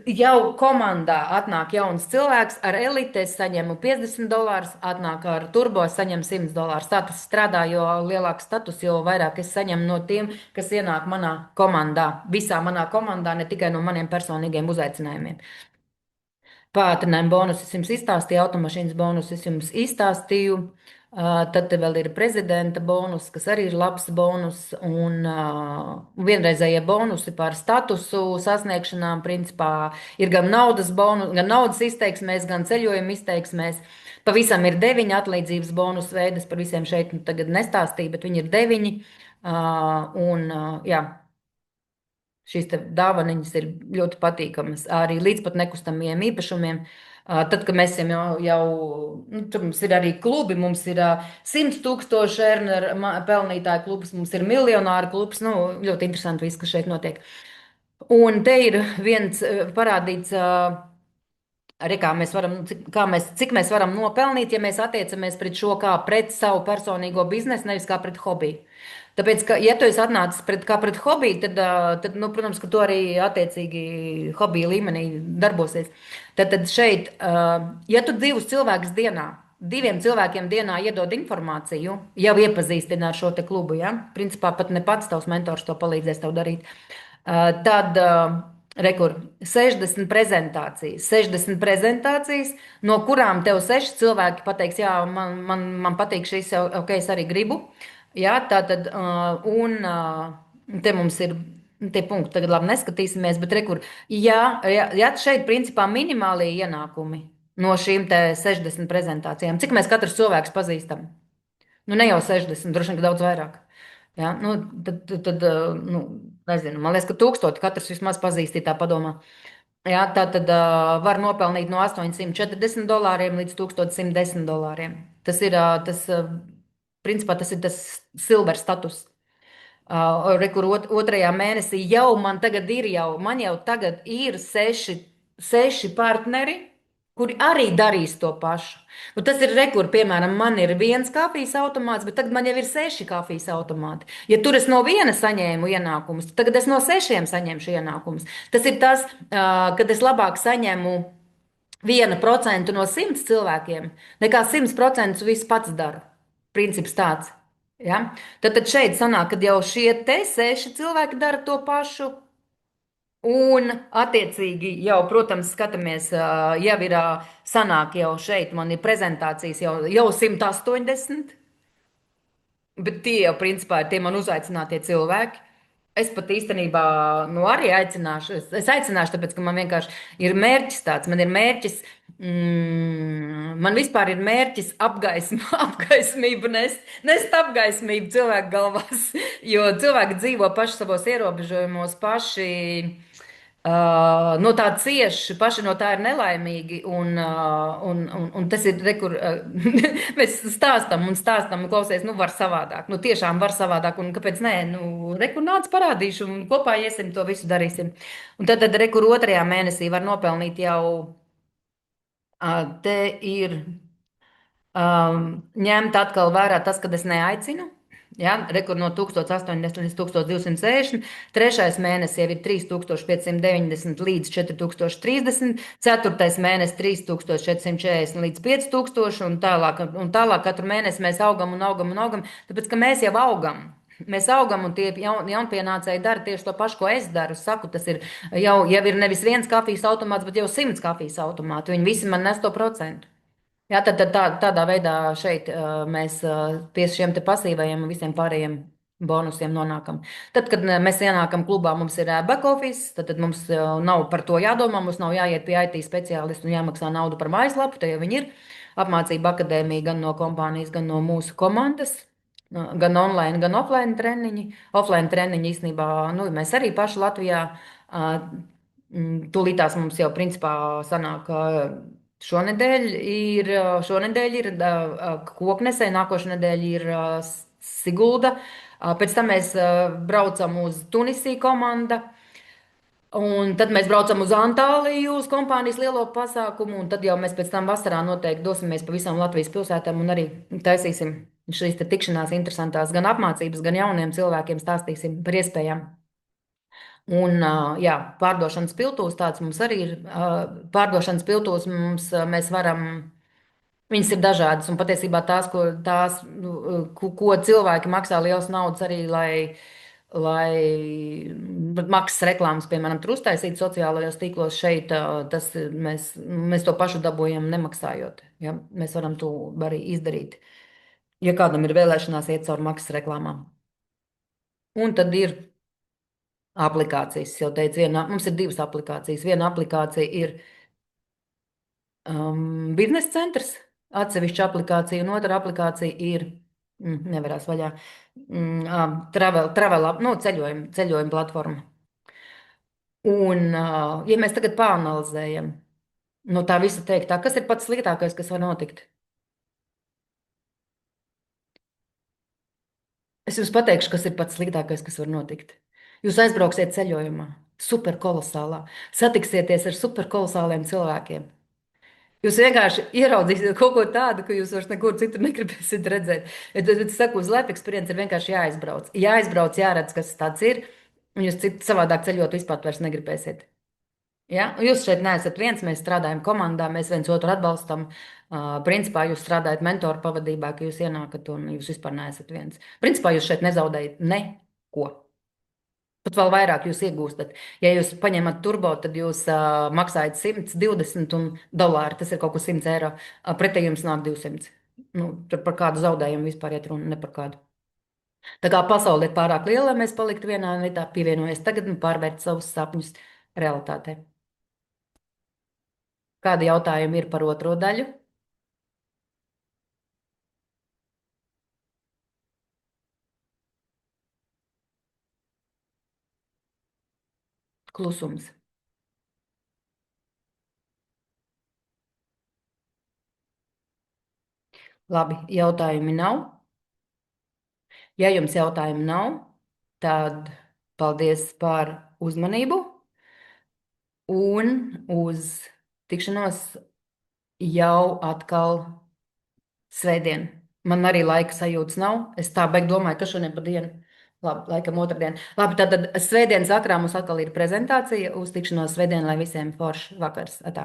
jau komandā atnāk jauns cilvēks ar elite, es saņemu $50, atnāk ar turbo, es saņemu $100. Tā tas strādā, jo lielāks status, jo vairāk es saņemu no tiem, kas ienāk manā komandā. Visā manā komandā, ne tikai no maniem personīgiem uzaicinājumiem. Pātrinājumu bonusu es jums izstāstīju, automašīnas bonusu es jums izstāstīju. Tad te vēl ir prezidenta bonus, kas arī ir labs bonus, un vienreizējie bonusi par statusu sasniegšanām. Principā ir gan naudas bonus, gan naudas izteiksmēs, gan ceļojuma izteiksmēs. Pavisam ir 9 atlīdzības bonus veidus, par visiem šeit tagad nestāstīju, bet viņi ir 9. Jā. Šīs dāvanas ir ļoti patīkamas arī līdz pat nekustamiem īpašumiem. Tad, kad mēs esam tur mums ir arī klubi, mums ir 100,000 earner pelnītāju klubs, mums ir miljonāru klubs. Ļoti interesanti viss, kas šeit notiek. Un te ir viens parādīts, arī cik mēs varam nopelnīt, ja mēs attiecamies pret šo kā pret savu personīgo biznesu, nevis kā pret hobiju. Tāpēc, ka, ja tu esi atnācis kā pret hobiju, tad protams, ka tu arī attiecīgi hobija līmenī darbosies. Tad šeit, ja tu 2 cilvēkus dienā, 2 cilvēkiem dienā iedod informāciju, jau iepazīstina ar šo te klubu, ja? Principā pat ne pats tavs mentors to palīdzēs tev darīt, tad 60 prezentācijas, no kurām tev 6 cilvēki pateiks, jā, man patīk šis, ok, es arī gribu. Jā, tātad, te mums ir tie punkti, tagad labi neskatīsimies, bet ja šeit principā minimālie ienākumi no šīm te 60 prezentācijām, cik mēs katrs cilvēks pazīstam? Ne jau 60, droši vien, ka daudz vairāk. Jā, tad nezinu, man liekas, ka 1000 katrs vismaz pazīst, tā padomā. Jā, tā tad var nopelnīt no $840 līdz $1110. Tas ir principā tas ir tas silver status. Kur otrajā mēnesī man jau tagad ir 6 partneri, kuri arī darīs to pašu. Tas ir piemēram, man ir 1 kafijas automāts, bet tagad man jau ir 6 kafijas automāti. Ja tur es no 1 saņēmu ienākumus, tad tagad es no 6 saņemšu ienākumus. Tas ir tas, kad es labāk saņemu 1% no 100 cilvēkiem, nekā 100% viss pats daru. Princips tāds. Ja? Tad šeit sanāk, ka jau šie 6 cilvēki dara to pašu. Un, attiecīgi, jau, protams, skatāmies, jau ir sanāk, jau šeit man ir prezentācijas jau 180. Bet tie jau, principā, ir tie man uzaicinātie cilvēki. Es pat īstenībā arī aicināšu. Es aicināšu, tāpēc, ka man vienkārši ir mērķis tāds. Man ir mērķis, man vispār ir mērķis apgaismību nest apgaismību cilvēku galvās. Jo cilvēki dzīvo paši savos ierobežojumos, paši no tā cieši, paši no tā ir nelaimīgi. Un tas ir, kur mēs stāstam un klausies, var savādāk. Tiešām var savādāk, un kāpēc nē? Kur nāc parādīšu, un kopā iesim to visu darīsim. Un tad kur 2. mēnesī var nopelnīt jau, te ir ņemt atkal vērā tas, kad es neaicinu. Ja, rekur no 1080 līdz 1260, 3. mēnesis jau ir 3590 līdz 4030, 4. mēnesis 3440 līdz 5000, un tālāk katru mēnesi mēs augam, tāpēc, ka mēs jau augam. Mēs augam, un tie jaunpienācēji dara tieši to pašu, ko es daru. Saku, tas ir jau ir nevis viens kafijas automāts, bet jau 100 kafijas automāti. Viņi visi man nes to procentu. Jā, tādā veidā šeit mēs pie šiem te pasīvajiem un visiem pārējiem bonusiem nonākam. Tad, kad mēs ienākam klubā, mums ir back office, tad mums nav par to jādomā, mums nav jāiet pie IT speciālistu un jāmaksā naudu par mājaslapu, tie jau viņi ir. Apmācība akadēmija gan no kompānijas, gan no mūsu komandas. Gan online, gan offline treniņi. Offline treniņi īstenībā, nu, mēs arī paši Latvijā. Tūlītās mums jau principā sanāk, šonedēļ ir Koknesē, nākošais nedēļa ir Sigulda. Pēc tam mēs braucam uz Tunisiju komanda. Un tad mēs braucam uz Antāliju, uz kompānijas lielo pasākumu, un tad jau mēs pēc tam vasarā noteikti dosimies pa visām Latvijas pilsētām un arī taisīsim šīs te tikšanās interesantās gan apmācības, gan jauniem cilvēkiem stāstīsim par iespējām. Un, jā, pārdošanas piltūs tāds mums arī ir. Pārdošanas piltūs mēs varam, viņas ir dažādas, un patiesībā ko cilvēki maksā liels naudas arī, lai maksas reklāmas, piemēram, tur uztaisīt sociālajos tīklos šeit, mēs to pašu dabūjam nemaksājot. Ja? Mēs varam to arī izdarīt, ja kādam ir vēlēšanās iet caur maksas reklāmām. Un tad ir aplikācijas, es jau teicu, mums ir divas aplikācijas. Viena aplikācija ir biznesa centrs, atsevišķa aplikācija, un otra aplikācija ir, nevarās vaļā, ceļojuma platforma. Un, ja mēs tagad pāanalizējam, no tā visa teiktā, kas ir pats sliktākais, kas var notikt? Es jums pateikšu, kas ir pats sliktākais, kas var notikt. Jūs aizbrauksiet ceļojumā, superkolosālā, satiksieties ar superkolosāliem cilvēkiem. Jūs vienkārši ieraudzīsiet kaut ko tādu, ka jūs vairs nekur citur negribēsiet redzēt. Es saku, uz Life Experience ir vienkārši jāizbrauc. Jāizbrauc, jāredz, kas tas ir, un jūs citu savādāk ceļot vispār vairs negribēsiet. Ja? Jūs šeit neesat viens, mēs strādājam komandā, mēs viens otru atbalstam. Principā jūs strādājat mentoru pavadībā, ka jūs ienākat un jūs vispār neesat viens. Principā jūs šeit nezaudējat neko. Pat vēl vairāk jūs iegūstat. Ja jūs paņemat turbo, tad jūs maksājat 120 dolāri, tas ir kaut kas 100 eiro. Pretī jums nāk 200. Nu, tur par kādu zaudējumu vispār iet runa, ne par kādu. Tā kā pasaule ir pārāk liela, lai mēs paliktu vienā vietā, pievienoties tagad un pārvērt savus sapņus realitātē. Kādi jautājumi ir par otro daļu? Klusums. Labi, jautājumi nav. Ja jums jautājumi nav, tad paldies par uzmanību un uz tikšanos jau atkal svētdien. Man arī laika sajūtas nav. Es tā beig domāju, ka šodien pa dienu. Labi, laikam otrdien. Labi, tad svētdienas vakarā mums atkal ir prezentācija. Uz tikšanos svētdien, lai visiem foršs vakars. Atā.